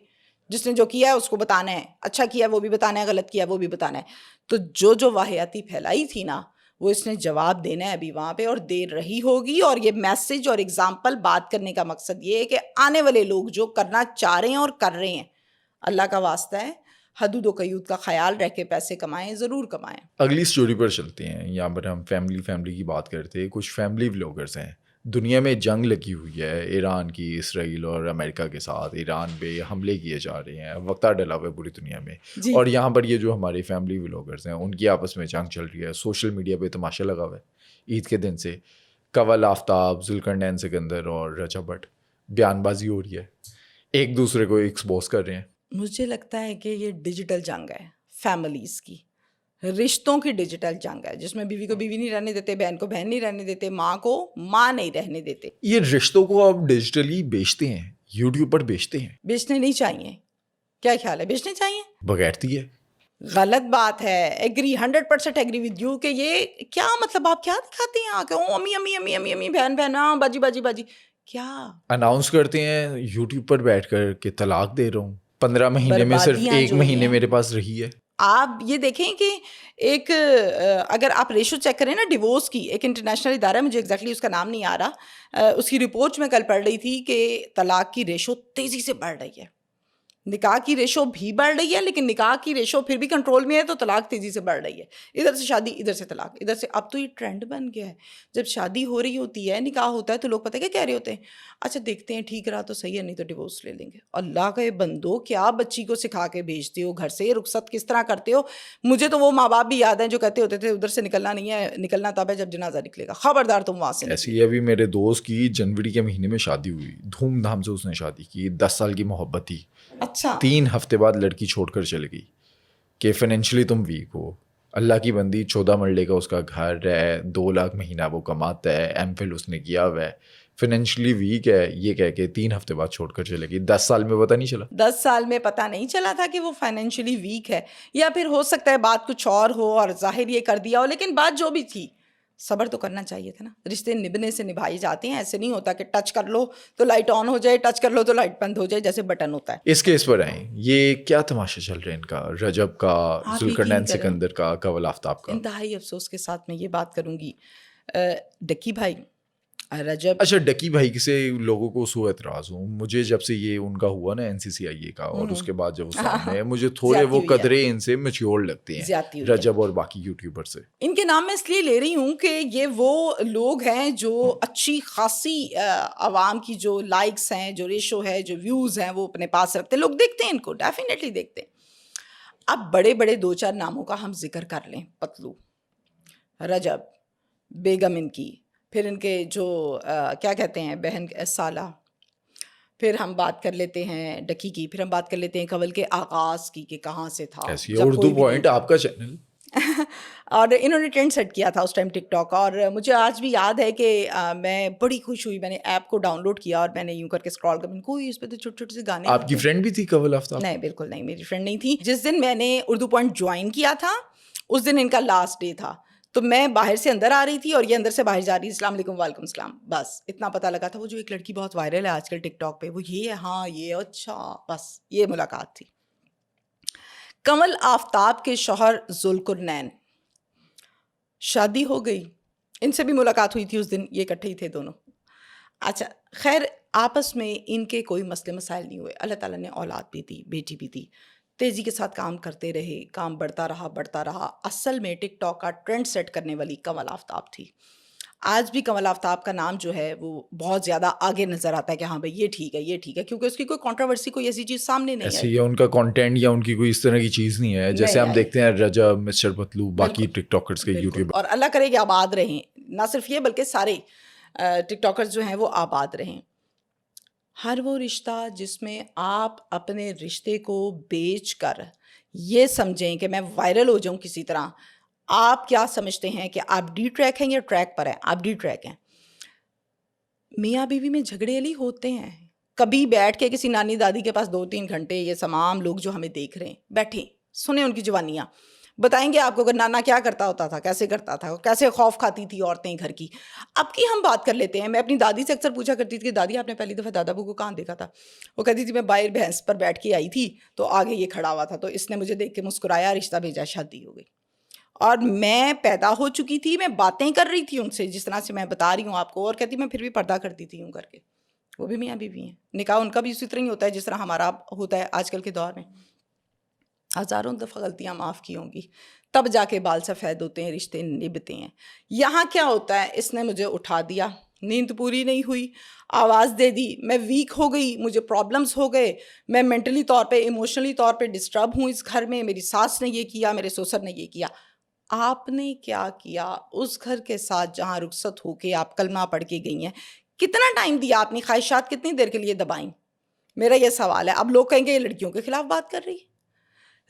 A: جس نے جو کیا ہے اس کو بتانا ہے، اچھا کیا ہے وہ بھی بتانا ہے، غلط کیا ہے وہ بھی بتانا ہے. تو جو واہیاتی پھیلائی تھی نا، وہ اس نے جواب دینا ہے ابھی وہاں پہ، اور دے رہی ہوگی. اور یہ میسج اور اگزامپل بات کرنے کا مقصد یہ ہے کہ آنے والے لوگ جو کرنا چاہ رہے ہیں اور کر رہے ہیں، اللہ کا واسطہ ہے حدود و قیود کا خیال رہ کے پیسے کمائیں، ضرور کمائیں.
B: اگلی سٹوری پر چلتے ہیں. یہاں پر ہم فیملی کی بات کرتے ہیں. کچھ فیملی ولاگرز ہیں. دنیا میں جنگ لگی ہوئی ہے ایران کی، اسرائیل اور امریکہ کے ساتھ. ایران پہ حملے کیے جا رہے ہیں، وقتہ ڈلا ہوا ہے پوری دنیا میں. اور یہاں پر یہ جو ہمارے فیملی ولاگرز ہیں ان کی آپس میں جنگ چل رہی ہے. سوشل میڈیا پہ تماشا لگا ہوا ہے عید کے دن سے. کنول آفتاب، ذوالقرنین سکندر اور رجب بٹ بیان بازی ہو رہی ہے، ایک دوسرے کو ایکسپوز کر رہے ہیں.
A: مجھے لگتا ہے کہ یہ ڈیجیٹل جنگ ہے، فیملیز کی، رشتوں کی ڈیجیٹل جنگ ہے، جس میں بیوی کو بیوی نہیں رہنے دیتے، بہن کو بہن نہیں رہنے دیتے، ماں کو ماں نہیں رہنے دیتے.
B: یہ رشتوں کو آپ ڈیجیٹلی بیچتے ہیں، یوٹیوب پر بیچتے ہیں.
A: بیچنے نہیں چاہیے. کیا خیال ہے؟ بیچنے چاہیے؟
B: بغیرتی ہے،
A: غلط بات ہے. ایگری، 100% ایگری ود یو کہ یہ کیا مطلب آپ کیا دکھاتے ہیں آ کے امی امی امی امی امی بہن بہن ہاں باجی باجی باجی کیا
B: اناؤنس کرتے ہیں یوٹیوب پر بیٹھ کر کہ طلاق دے رہا ہوں، 15 مہینے میں صرف
A: بربادیاں
B: 1
A: جو
B: مہینے
A: ہیں.
B: میرے پاس رہی ہے.
A: آپ یہ دیکھیں کہ ایک اگر آپ ریشو چیک کریں نا ڈیورس کی، ایک انٹرنیشنل ادارہ ہے، مجھے ایگزیکٹلی اس کا نام نہیں آ رہا، اس کی رپورٹ میں کل پڑھ رہی تھی کہ طلاق کی ریشو تیزی سے بڑھ رہی ہے. نکاح کی ریشو بھی بڑھ رہی ہے، لیکن نکاح کی ریشو پھر بھی کنٹرول میں ہے تو طلاق تیزی سے بڑھ رہی ہے. ادھر سے شادی، ادھر سے طلاق، ادھر سے. اب تو یہ ٹرینڈ بن گیا ہے. جب شادی ہو رہی ہوتی ہے، نکاح ہوتا ہے تو لوگ پتہ کیا کہہ رہے ہوتے ہیں؟ اچھا دیکھتے ہیں ٹھیک رہا تو صحیح ہے، نہیں تو ڈیورس لے لیں گے. اللہ کا یہ بندو، کیا بچی کو سکھا کے بھیجتے ہو گھر سے؟ یہ رخصت کس طرح کرتے ہو؟ مجھے تو وہ ماں باپ بھی یاد ہیں جو کہتے ہوتے تھے ادھر سے نکلنا نہیں ہے، نکلنا تب ہے جب جنازہ نکلے گا، خبردار تم وہاں سے.
B: ایسی ابھی میرے دوست کی جنوری کے مہینے میں شادی ہوئی، دھوم دھام سے اس نے شادی کی، 10 سال کی محبت تھی.
A: اچھا
B: 3 ہفتے بعد لڑکی چھوڑ کر چلے گئی کہ فائنینشلی تم ویک ہو. اللہ کی بندی، 14 مرلے کا اس کا گھر ہے، 2 لاکھ مہینہ وہ کماتا ہے، ایم فل اس نے کیا ہوا ہے، فائنینشلی ویک ہے، یہ کہہ کے 3 ہفتے بعد چھوڑ کر چلے گئی. 10 سال میں پتہ نہیں چلا.
A: 10 سال میں پتہ نہیں چلا تھا کہ وہ فائنینشلی ویک ہے، یا پھر ہو سکتا ہے بات کچھ اور ہو اور ظاہر یہ کر دیا ہو. لیکن بات جو بھی تھی، صبر تو کرنا چاہیے تھا نا. رشتے نبھنے سے نبھائے جاتے ہیں، ایسے نہیں ہوتا کہ ٹچ کر لو تو لائٹ آن ہو جائے، ٹچ کر لو تو لائٹ بند ہو جائے، جیسے بٹن ہوتا ہے.
B: اس کیس پر آئیں، یہ کیا تماشا چل رہا ہے ان کا، رجب کا، ذوالقرنین سکندر کا، کنول آفتاب کا؟
A: انتہائی افسوس کے ساتھ میں یہ بات کروں گی، ڈکی بھائی رجب.
B: اچھا ڈکی بھائی سے لوگوں کو سو اعتراض ہوں. مجھے جب سے یہ ان کا ہوا نا NCCIA کا، اور اس کے بعد جب وہ سامنے ہے، مجھے تھوڑے وہ قدرے ان سے میچیور لگتے ہیں، رجب اور باقی یوٹیوبر سے.
A: ان کے نام میں اس لیے لے رہی ہوں کہ یہ وہ لوگ ہیں جو اچھی خاصی عوام کی جو لائکس ہیں، جو ریشو ہے، جو ویوز ہیں، وہ اپنے پاس رکھتے ہیں. لوگ دیکھتے ہیں ان کو، ڈیفینیٹلی دیکھتے ہیں. اب بڑے بڑے 2-4 ناموں کا ہم ذکر کر لیں. پتلو، رجب، بیگم ان کی، پھر ان کے جو کیا کہتے ہیں بہن سالہ، پھر ہم بات کر لیتے ہیں ڈکی کی، پھر ہم بات کر لیتے ہیں کنول کے آغاز کی کہ کہاں سے تھا.
B: ایسی اردو پوائنٹ آپ کا چینل.
A: اور انہوں نے ٹرینڈ سیٹ کیا تھا اس ٹائم ٹک ٹاک. اور مجھے آج بھی یاد ہے کہ میں بڑی خوش ہوئی، میں نے ایپ کو ڈاؤن لوڈ کیا اور میں نے یوں کر کے اسکرال کر، کوئی اس پہ تو چھوٹے چھوٹے سے گانے.
B: آپ کی فرینڈ بھی تھی کنول آفتاب؟
A: نہیں بالکل نہیں، میری فرینڈ نہیں تھی. جس دن میں نے اردو پوائنٹ جوائن کیا تھا اس دن ان کا لاسٹ ڈے تھا. تو میں باہر سے اندر آ رہی تھی اور یہ اندر سے باہر جا رہی تھی، السلام علیکم وعلیکم السلام، بس اتنا پتہ لگا تھا. وہ جو ایک لڑکی بہت وائرل ہے آج کل ٹک ٹاک پہ، وہ یہ ہے، ہاں یہ اچھا، بس یہ ملاقات تھی. کنول آفتاب کے شوہر ذوالقرنین، شادی ہو گئی، ان سے بھی ملاقات ہوئی تھی اس دن، یہ اکٹھے ہی تھے دونوں. اچھا خیر، آپس میں ان کے کوئی مسئلے مسائل نہیں ہوئے. اللہ تعالیٰ نے اولاد بھی دی، بیٹی بھی دی، تیزی کے ساتھ کام کرتے رہے، کام بڑھتا رہا. اصل میں ٹک ٹاک کا ٹرینڈ سیٹ کرنے والی کنول آفتاب تھی. آج بھی کنول آفتاب کا نام جو ہے وہ بہت زیادہ آگے نظر آتا ہے کہ ہاں بھائی یہ ٹھیک ہے، کیونکہ اس کی کوئی کنٹروورسی، کوئی ایسی چیز سامنے نہیں
B: ایسے
A: آئی.
B: ہی ان کا کانٹینٹ یا ان کی کوئی اس طرح کی چیز نہیں ہے جیسے
A: نہیں
B: ہم
A: آئی.
B: دیکھتے ہیں رجب، مسٹر پتلو، باقی
A: بالکل
B: ٹک ٹاکرز کے
A: بالکل،
B: یوٹیوب.
A: اور اللہ کرے کہ آباد رہیں، نہ صرف یہ بلکہ سارے ٹک ٹاکرز جو ہیں وہ آباد رہیں. ہر وہ رشتہ جس میں آپ اپنے رشتے کو بیچ کر یہ سمجھیں کہ میں وائرل ہو جاؤں کسی طرح، آپ کیا سمجھتے ہیں کہ آپ ڈی ٹریک ہیں یا ٹریک پر ہیں؟ آپ ڈی ٹریک ہیں. میاں بیوی میں جھگڑے علی ہوتے ہیں، کبھی بیٹھ کے کسی نانی دادی کے پاس 2-3 گھنٹے، یہ تمام لوگ جو ہمیں دیکھ رہے ہیں بیٹھیں، سنیں ان کی جوانیاں، بتائیں گے آپ کو کہ نانا کیا کرتا ہوتا تھا، کیسے کرتا تھا، کیسے خوف کھاتی تھی عورتیں گھر کی. اب کی ہم بات کر لیتے ہیں. میں اپنی دادی سے اکثر پوچھا کرتی تھی کہ دادی آپ نے پہلی دفعہ دادا ابو کو کہاں دیکھا تھا؟ وہ کہتی تھی میں باہر بھینس پر بیٹھ کے آئی تھی تو آگے یہ کھڑا ہوا تھا، تو اس نے مجھے دیکھ کے مسکرایا، رشتہ بھیجا، شادی ہو گئی. اور میں پیدا ہو چکی تھی، میں باتیں کر رہی تھی ان سے جس طرح سے میں بتا رہی ہوں آپ کو، اور کہتی میں پھر بھی پردہ کرتی تھی یوں کر کے. وہ بھی میاں بیوی ہیں، نکاح ان کا بھی اسی طرح ہی ہوتا ہے جس طرح ہمارا ہوتا ہے آج کل کے دور میں. ہزاروں دفعہ غلطیاں معاف کی ہوں گی، تب جا کے بال سفید ہوتے ہیں، رشتے نبھتے ہیں. یہاں کیا ہوتا ہے، اس نے مجھے اٹھا دیا، نیند پوری نہیں ہوئی، آواز دے دی، میں ویک ہو گئی، مجھے پرابلمز ہو گئے، میں مینٹلی طور پہ، ایموشنلی طور پہ ڈسٹرب ہوں اس گھر میں. میری ساس نے یہ کیا، میرے سسر نے یہ کیا. آپ نے کیا کیا اس گھر کے ساتھ جہاں رخصت ہو کے آپ کلمہ پڑھ کے گئی ہیں؟ کتنا ٹائم دیا، اپنی خواہشات کتنی دیر کے لیے دبائیں؟ میرا یہ سوال ہے. اب لوگ کہیں گے یہ لڑکیوں کے خلاف بات کر رہی ہے.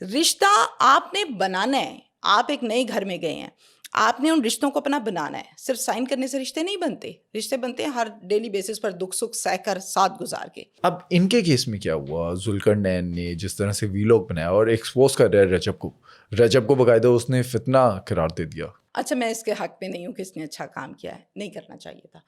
A: رشتہ آپ نے بنانا ہے. آپ ایک نئے گھر میں گئے ہیں، آپ نے ان رشتوں کو اپنا بنانا ہے. صرف سائن کرنے سے رشتے نہیں بنتے، رشتے بنتے ہیں ہر ڈیلی بیسس پر دکھ سکھ سہ کر، ساتھ گزار کے.
B: اب ان کے کیس میں کیا ہوا؟ ذوالقرنین نے جس طرح سے ویلاگ بنایا اور ایکسپوز کر رہا ہے رجب کو باقاعدہ اس نے فتنہ قرار دے دیا.
A: اچھا میں اس کے حق میں نہیں ہوں کہ اس نے اچھا کام کیا ہے، نہیں کرنا چاہیے تھا.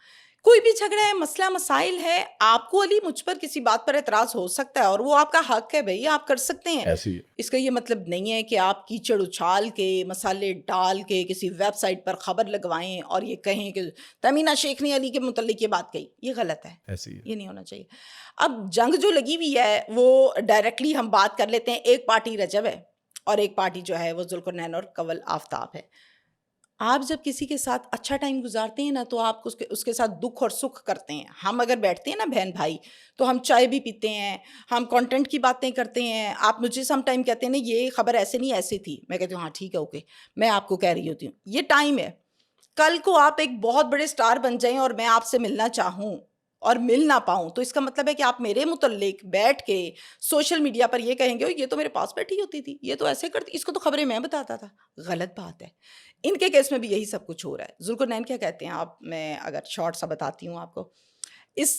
A: کوئی بھی جھگڑا ہے، مسئلہ مسائل ہے، آپ کو علی مجھ پر کسی بات پر اعتراض ہو سکتا ہے اور وہ آپ کا حق ہے بھائی، آپ کر سکتے ہیں.
B: ایسی ہے.
A: اس کا یہ مطلب نہیں ہے کہ آپ کیچڑ اچھال کے، مسالے ڈال کے کسی ویب سائٹ پر خبر لگوائیں اور یہ کہیں کہ تمینہ شیخ نے علی کے متعلق یہ بات کہی. یہ غلط ہے،
B: ایسی ہے.
A: یہ نہیں ہونا چاہیے. اب جنگ جو لگی ہوئی ہے وہ ڈائریکٹلی ہم بات کر لیتے ہیں. ایک پارٹی رجب ہے اور ایک پارٹی جو ہے وہ ذوالقرنین اور کنول آفتاب ہے. آپ جب کسی کے ساتھ اچھا ٹائم گزارتے ہیں نا تو آپ اس کے ساتھ دکھ اور سکھ کرتے ہیں. ہم اگر بیٹھتے ہیں نا بہن بھائی تو ہم چائے بھی پیتے ہیں، ہم کانٹینٹ کی باتیں کرتے ہیں. آپ مجھے سم ٹائم کہتے ہیں نا یہ خبر ایسے نہیں ایسے تھی، میں کہتی ہوں ہاں ٹھیک ہے اوکے، میں آپ کو کہہ رہی ہوتی ہوں یہ ٹائم ہے. کل کو آپ ایک بہت بڑے سٹار بن جائیں اور میں آپ سے ملنا چاہوں اور مل نہ پاؤں تو اس کا مطلب ہے کہ آپ میرے متعلق بیٹھ کے سوشل میڈیا پر یہ کہیں گے یہ تو میرے پاس بیٹھی ہوتی تھی، یہ تو ایسے کرتی، اس کو تو خبریں میں بتاتا تھا. غلط بات ہے. ان کے کیس میں بھی یہی سب کچھ ہو رہا ہے. ذوالقرنین کیا کہتے ہیں آپ، میں اگر شارٹ سا بتاتی ہوں آپ کو،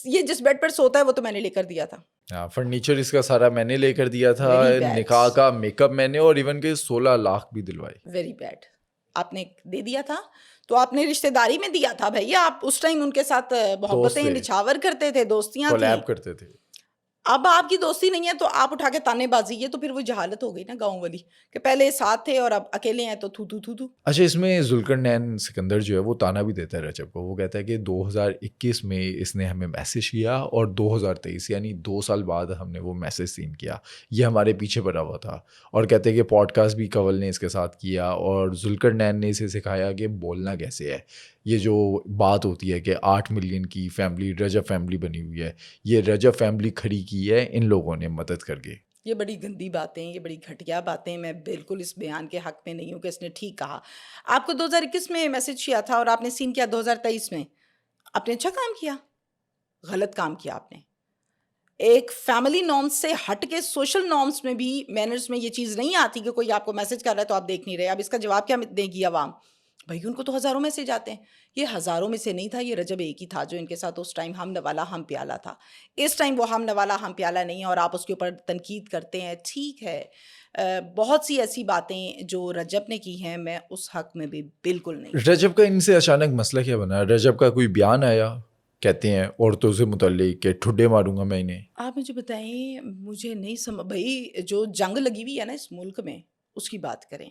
A: یہ جس بیڈ پر سوتا ہے وہ تو میں نے لے کر دیا تھا.
B: فرنیچر اس کا سارا میں نے لے کر دیا تھا،
A: Very bad.
B: نکاح کا میک اپ میں نے، اور ایون کہ 16 لاکھ بھی دلوائے.
A: Very bad. آپ نے دے دیا تھا تو آپ نے رشتہ داری میں دیا تھا بھائی. آپ اس ٹائم ان کے ساتھ محبتیں نچھاور کرتے تھے، دوستیاں تھیں،
B: کولیب کرتے تھے.
A: اب آپ کی دوستی نہیں ہے تو آپ اٹھا کے تانے بازی. یہ تو پھر وہ جہالت ہو گئی نا گاؤں والی کہ پہلے ساتھ تھے اور اب اکیلے ہیں تو تھو تھو تھو تھو.
B: اچھا اس میں ذوالقرنین سکندر جو ہے وہ تانا بھی دیتا ہے رجب کو. وہ کہتا ہے کہ 2021 میں اس نے ہمیں میسج کیا اور 2023 یعنی 2 سال بعد ہم نے وہ میسج سین کیا، یہ ہمارے پیچھے پڑا ہوا تھا. اور کہتے ہیں کہ پوڈ کاسٹ بھی کنول نے اس کے ساتھ کیا اور ذوالقرنین نے اسے سکھایا کہ بولنا کیسے ہے. یہ جو بات ہوتی ہے کہ 8 ملین کی فیملی رجب فیملی بنی ہوئی ہے، یہ رجب فیملی کھڑی کی ہے ان لوگوں نے مدد کر کے.
A: یہ بڑی گندی باتیں، یہ بڑی گھٹیا باتیں. میں بالکل اس بیان کے حق میں نہیں ہوں کہ اس نے ٹھیک کہا. آپ کو 2021 میں میسج کیا تھا اور آپ نے سین کیا 2023 میں. آپ نے اچھا کام کیا، غلط کام کیا آپ نے. ایک فیملی نارمز سے ہٹ کے سوشل نارمز میں بھی، مینرز میں یہ چیز نہیں آتی کہ کوئی آپ کو میسج کر رہا ہے تو آپ دیکھ نہیں رہے. اب اس کا جواب کیا دے گی عوام؟ بھائی ان کو تو ہزاروں میسج آتے ہیں. یہ ہزاروں میں سے نہیں تھا، یہ رجب ایک ہی تھا جو ان کے ساتھ اس ٹائم ہم نوالا ہم پیالہ تھا. اس ٹائم وہ ہم نوالا ہم پیالہ نہیں ہے اور آپ اس کے اوپر تنقید کرتے ہیں. ٹھیک ہے، بہت سی ایسی باتیں جو رجب نے کی ہیں میں اس حق میں بھی بالکل نہیں.
B: رجب کا ان سے اچانک مسئلہ کیا بنا؟ رجب کا کوئی بیان آیا کہتے ہیں عورتوں سے متعلق کہ ٹھڈے ماروں گا میں انہیں؟
A: آپ مجھے بتائیں, مجھے نہیں سمجھ بھائی, جو جنگ لگی ہوئی ہے نا اس ملک میں اس کی بات کریں.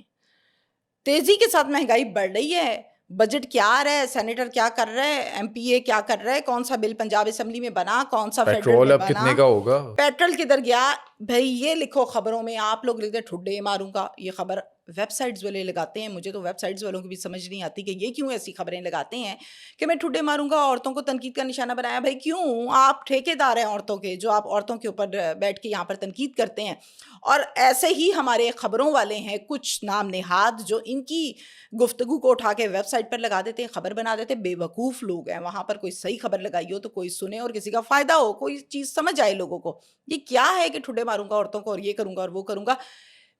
A: تیزی کے ساتھ مہنگائی بڑھ رہی ہے, بجٹ کیا آ رہا ہے, سینیٹر کیا کر رہا ہے, ایم پی اے کیا کر رہا ہے, کون سا بل پنجاب اسمبلی میں بنا, کون سا فیڈرل
B: پیٹرول
A: میں
B: اب
A: بنا,
B: کتنے کا ہوگا؟
A: پیٹرول کدھر گیا. بھائی یہ لکھو خبروں میں, آپ لوگ لکھتے ٹھڈے ماروں گا, یہ خبر ویب سائٹس والے لگاتے ہیں. مجھے تو ویب سائٹس والوں کی بھی سمجھ نہیں آتی کہ یہ کیوں ایسی خبریں لگاتے ہیں کہ میں ٹھڈے ماروں گا, عورتوں کو تنقید کا نشانہ بنایا. بھائی کیوں؟ آپ ٹھیکیدار ہیں عورتوں کے, جو آپ عورتوں کے اوپر بیٹھ کے یہاں پر تنقید کرتے ہیں. اور ایسے ہی ہمارے خبروں والے ہیں کچھ نام نہاد جو ان کی گفتگو کو اٹھا کے ویب سائٹ پر لگا دیتے ہیں, خبر بنا دیتے ہیں. بے وقوف لوگ ہیں. وہاں پر کوئی صحیح خبر لگائی ہو تو کوئی سنے اور کسی کا فائدہ ہو, کوئی چیز سمجھ آئے لوگوں کو. یہ کیا ہے کہ ٹھڈے ماروں گا عورتوں کو اور یہ کروں گا اور وہ کروں گا.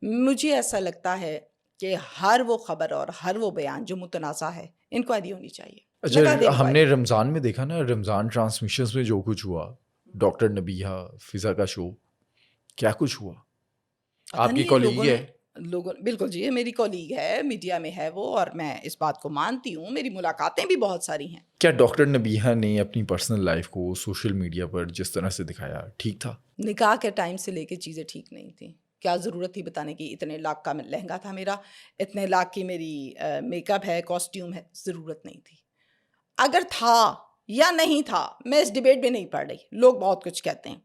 A: مجھے ایسا لگتا ہے کہ ہر وہ خبر اور ہر وہ بیان جو متنازع ہے انکوائری ہونی چاہیے. لگا دیں
B: اچھا ہم نے
A: انکوائری.
B: رمضان میں دیکھا نا, رمضان ٹرانسمیشنز میں جو کچھ ہوا, ڈاکٹر نبیہہ فضا کا شو, کیا کچھ ہوا؟
A: پتہ
B: آپ کی
A: نہیں
B: کولیگ
A: لوگوں
B: ہے؟
A: نے بالکل جی, میری کولیگ ہے, میڈیا میں ہے وہ, اور میں اس بات کو مانتی ہوں. میری ملاقاتیں بھی بہت ساری ہیں.
B: کیا ڈاکٹر نبیہہ نے اپنی پرسنل لائف کو سوشل میڈیا پر جس طرح سے دکھایا ٹھیک تھا؟
A: نکاح کے ٹائم سے لے کے چیزیں ٹھیک نہیں تھیں. کیا ضرورت تھی بتانے کی؟ اتنے لاکھ کا لہنگا تھا میرا, اتنے لاکھ کی میری میک اپ ہے, کاسٹیوم ہے, ضرورت نہیں تھی. اگر تھا یا نہیں تھا میں اس ڈیبیٹ میں نہیں پڑھ رہی. لوگ بہت کچھ کہتے ہیں.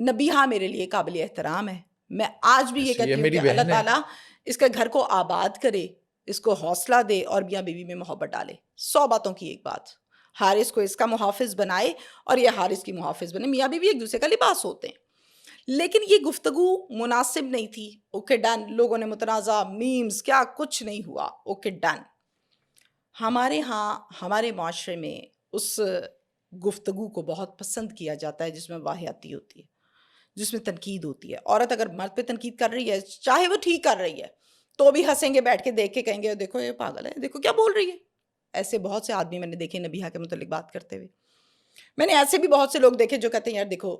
A: نبیہہ میرے لیے قابل احترام ہے. میں آج بھی یہ
B: ایسے
A: کہتی ہوں
B: میری
A: کہ اللہ
B: بہن ہے.
A: تعالیٰ اس کے گھر کو آباد کرے, اس کو حوصلہ دے اور میاں بیوی میں محبت ڈالے. 100 باتوں کی ایک بات, حارث کو اس کا محافظ بنائے اور یہ حارث کی محافظ بنے. میاں بیوی ایک دوسرے کا لباس ہوتے ہیں. لیکن یہ گفتگو مناسب نہیں تھی. Okay done. لوگوں نے متنازع میمز کیا کچھ نہیں ہوا. Okay done. ہمارے ہاں ہمارے معاشرے میں اس گفتگو کو بہت پسند کیا جاتا ہے جس میں واہیاتی ہوتی ہے, جس میں تنقید ہوتی ہے. عورت اگر مرد پہ تنقید کر رہی ہے, چاہے وہ ٹھیک کر رہی ہے, تو بھی ہنسیں گے بیٹھ کے, دیکھ کے کہیں گے دیکھو یہ پاگل ہے, دیکھو کیا بول رہی ہے. ایسے بہت سے آدمی میں نے دیکھے نبیہہ کے متعلق بات کرتے ہوئے. میں نے ایسے بھی بہت سے لوگ دیکھے جو کہتے ہیں یار دیکھو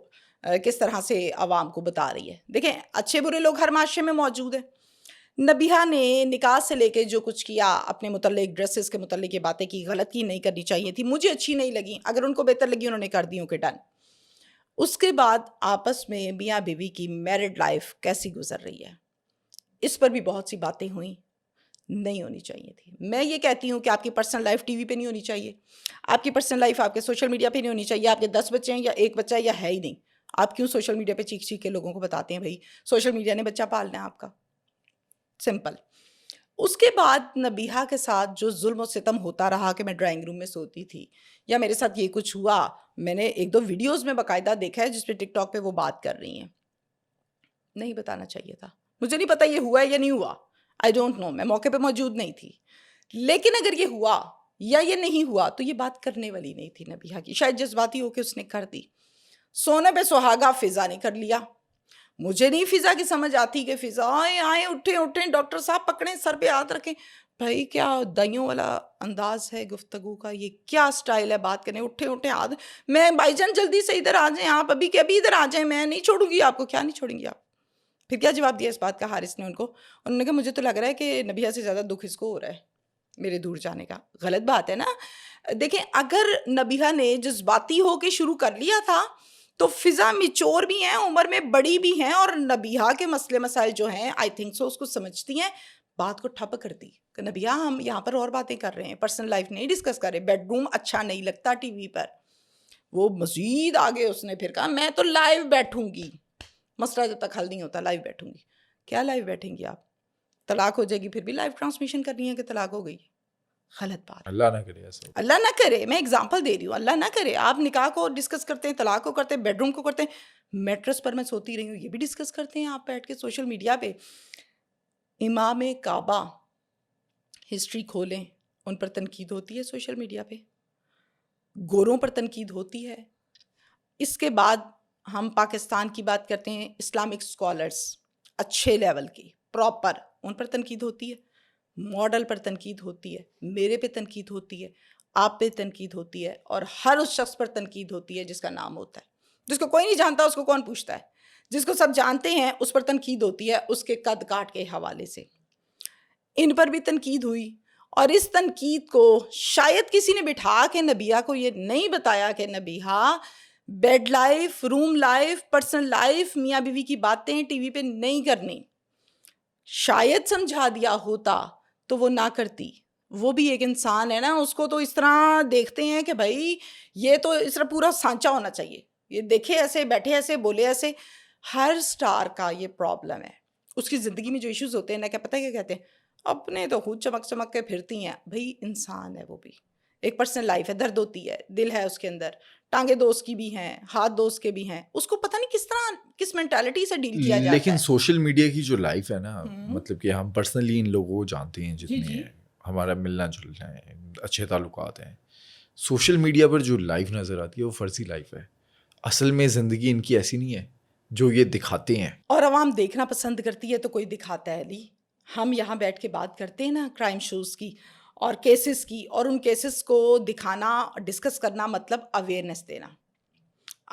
A: کس طرح سے عوام کو بتا رہی ہے. دیکھیں اچھے برے لوگ ہر معاشرے میں موجود ہیں. نبیہہ نے نکاح سے لے کے جو کچھ کیا, اپنے متعلق ڈریسز کے متعلق یہ باتیں کی, غلطی نہیں کرنی چاہیے تھی. مجھے اچھی نہیں لگی. اگر ان کو بہتر لگی انہوں نے کر دی, اوکے ڈن. اس کے بعد آپس میں میاں بیوی کی میرڈ لائف کیسی گزر رہی ہے, اس پر بھی بہت سی باتیں ہوئیں. نہیں ہونی چاہیے تھی. میں یہ کہتی ہوں کہ آپ کی پرسنل لائف ٹی وی پہ نہیں ہونی چاہیے. آپ کی پرسنل لائف آپ کے سوشل میڈیا پہ نہیں ہونی چاہیے. آپ کے 10 بچے ہیں یا ایک بچہ ہے یا ہے ہی نہیں, آپ کیوں سوشل میڈیا پہ چیخ چیخ کے لوگوں کو بتاتے ہیں بھائی سوشل میڈیا نے بچہ پالنا ہے آپ کا. سمپل. اس کے بعد نبیہہ کے ساتھ جو ظلم و ستم ہوتا رہا کہ میں ڈرائنگ روم میں سوتی تھی یا میرے ساتھ یہ کچھ ہوا, میں نے 1-2 ویڈیوز میں باقاعدہ دیکھا ہے جس پہ ٹک ٹاک پہ وہ بات کر رہی ہیں. نہیں بتانا چاہیے تھا. مجھے نہیں پتا یہ ہوا ہے یا نہیں ہوا, آئی ڈونٹ نو, میں موقع پہ موجود نہیں تھی. لیکن اگر یہ ہوا یا یہ نہیں ہوا تو یہ بات کرنے والی نہیں تھی نبیہہ کی. شاید جذباتی ہو کے اس نے کر دی. سونے پہ سہاگا فضا نے کر لیا. مجھے نہیں فضا کی سمجھ آتی کہ فضا آئیں اٹھیں ڈاکٹر صاحب پکڑیں, سر پہ ہاتھ رکھیں. بھائی کیا دائیوں والا انداز ہے گفتگو کا, یہ کیا سٹائل ہے بات کرنے, اٹھیں ہاتھ. میں بھائی جان جلدی سے ادھر آ جائیں, آپ ابھی کے ابھی ادھر آ جائیں, میں نہیں چھوڑوں گی آپ کو. کیا نہیں چھوڑیں گی آپ؟ پھر کیا جواب دیا اس بات کا حارث نے ان کو؟ انہوں نے کہا مجھے تو لگ رہا ہے کہ نبیہہ سے زیادہ دکھ اس کو ہو رہا ہے میرے دور جانے کا. غلط بات ہے نا. دیکھیں اگر نبیہہ نے جذباتی ہو کے شروع کر لیا تھا تو فضا میچور بھی ہیں, عمر میں بڑی بھی ہیں, اور نبیہہ کے مسئلے مسائل جو ہیں آئی تھنک سو اس کو سمجھتی ہیں. بات کو ٹھپ کر دی کہ نبیہہ ہم یہاں پر اور باتیں کر رہے ہیں, پرسنل لائف نہیں ڈسکس کر رہے. بیڈ روم اچھا نہیں لگتا ٹی وی پر. وہ مزید آگے اس نے پھر کہا میں تو لائیو بیٹھوں گی, مسئلہ جب تک حل نہیں ہوتا لائیو بیٹھوں گی. کیا لائیو بیٹھیں گی آپ؟ طلاق ہو جائے گی پھر بھی لائیو ٹرانسمیشن کرنی ہے کہ طلاق ہو گئی. غلط بات.
B: اللہ نہ کرے ایسا.
A: اللہ نہ کرے, میں اگزامپل دے رہی ہوں, اللہ نہ کرے. آپ نکاح کو ڈسکس کرتے ہیں, طلاق کو کرتے ہیں, بیڈ روم کو کرتے ہیں, میٹرس پر میں سوتی رہی ہوں یہ بھی ڈسکس کرتے ہیں آپ بیٹھ کے سوشل میڈیا پہ. امام کعبہ ہسٹری کھولیں, ان پر تنقید ہوتی ہے سوشل میڈیا پہ, گوروں پر تنقید ہوتی ہے. اس کے بعد ہم پاکستان کی بات کرتے ہیں, اسلامک اسکالرس اچھے لیول کی پراپر, ان پر تنقید ہوتی ہے. ماڈل پر تنقید ہوتی ہے, میرے پہ تنقید ہوتی ہے, آپ پہ تنقید ہوتی ہے, اور ہر اس شخص پر تنقید ہوتی ہے جس کا نام ہوتا ہے. جس کو کوئی نہیں جانتا اس کو کون پوچھتا ہے. جس کو سب جانتے ہیں اس پر تنقید ہوتی ہے اس کے قد کاٹ کے حوالے سے. ان پر بھی تنقید ہوئی اور اس تنقید کو شاید کسی نے بٹھا کے نبیہ کو یہ نہیں بتایا کہ نبیہ بیڈ لائف، روم لائف، پرسنل لائف، میاں بیوی کی باتیں ٹی وی پہ نہیں کرنی. شاید سمجھا دیا ہوتا تو وہ نہ کرتی. وہ بھی ایک انسان ہے نا، اس کو تو اس طرح دیکھتے ہیں کہ بھائی یہ تو اس طرح پورا سانچا ہونا چاہیے، یہ دیکھے ایسے، بیٹھے ایسے، بولے ایسے. ہر سٹار کا یہ پرابلم ہے. اس کی زندگی میں جو ایشوز ہوتے ہیں نا، کیا پتہ ہے کیا کہتے ہیں، اپنے تو خود چمک چمک کے پھرتی ہیں. بھائی انسان ہے، وہ بھی ایک پرسنل لائف ہے، درد ہوتی ہے، دل ہے اس کے اندر، ٹانگیں دوست کی بھی ہیں، ہاتھ دوست کے بھی ہیں. اس کو پتہ نہیں کس طرح، کس مینٹالٹی سے ڈیل کیا جاتا
B: لیکن
A: ہے.
B: سوشل میڈیا کی جو لائف ہے نا، مطلب کہ ہم پرسنلی ان لوگوں کو جانتے ہیں،
A: جی
B: جتنے ہمارا ملنا جلنا ہے، اچھے تعلقات ہیں. سوشل میڈیا پر جو لائف نظر آتی ہے وہ فرضی لائف ہے. اصل میں زندگی ان کی ایسی نہیں ہے جو یہ دکھاتے ہیں.
A: اور عوام دیکھنا پسند کرتی ہے تو کوئی دکھاتا ہے. علی، ہم یہاں بیٹھ کے بات کرتے ہیں نا کرائم شوز کی اور کیسز کی، اور ان کیسز کو دکھانا، ڈسکس کرنا، مطلب اویئرنیس دینا.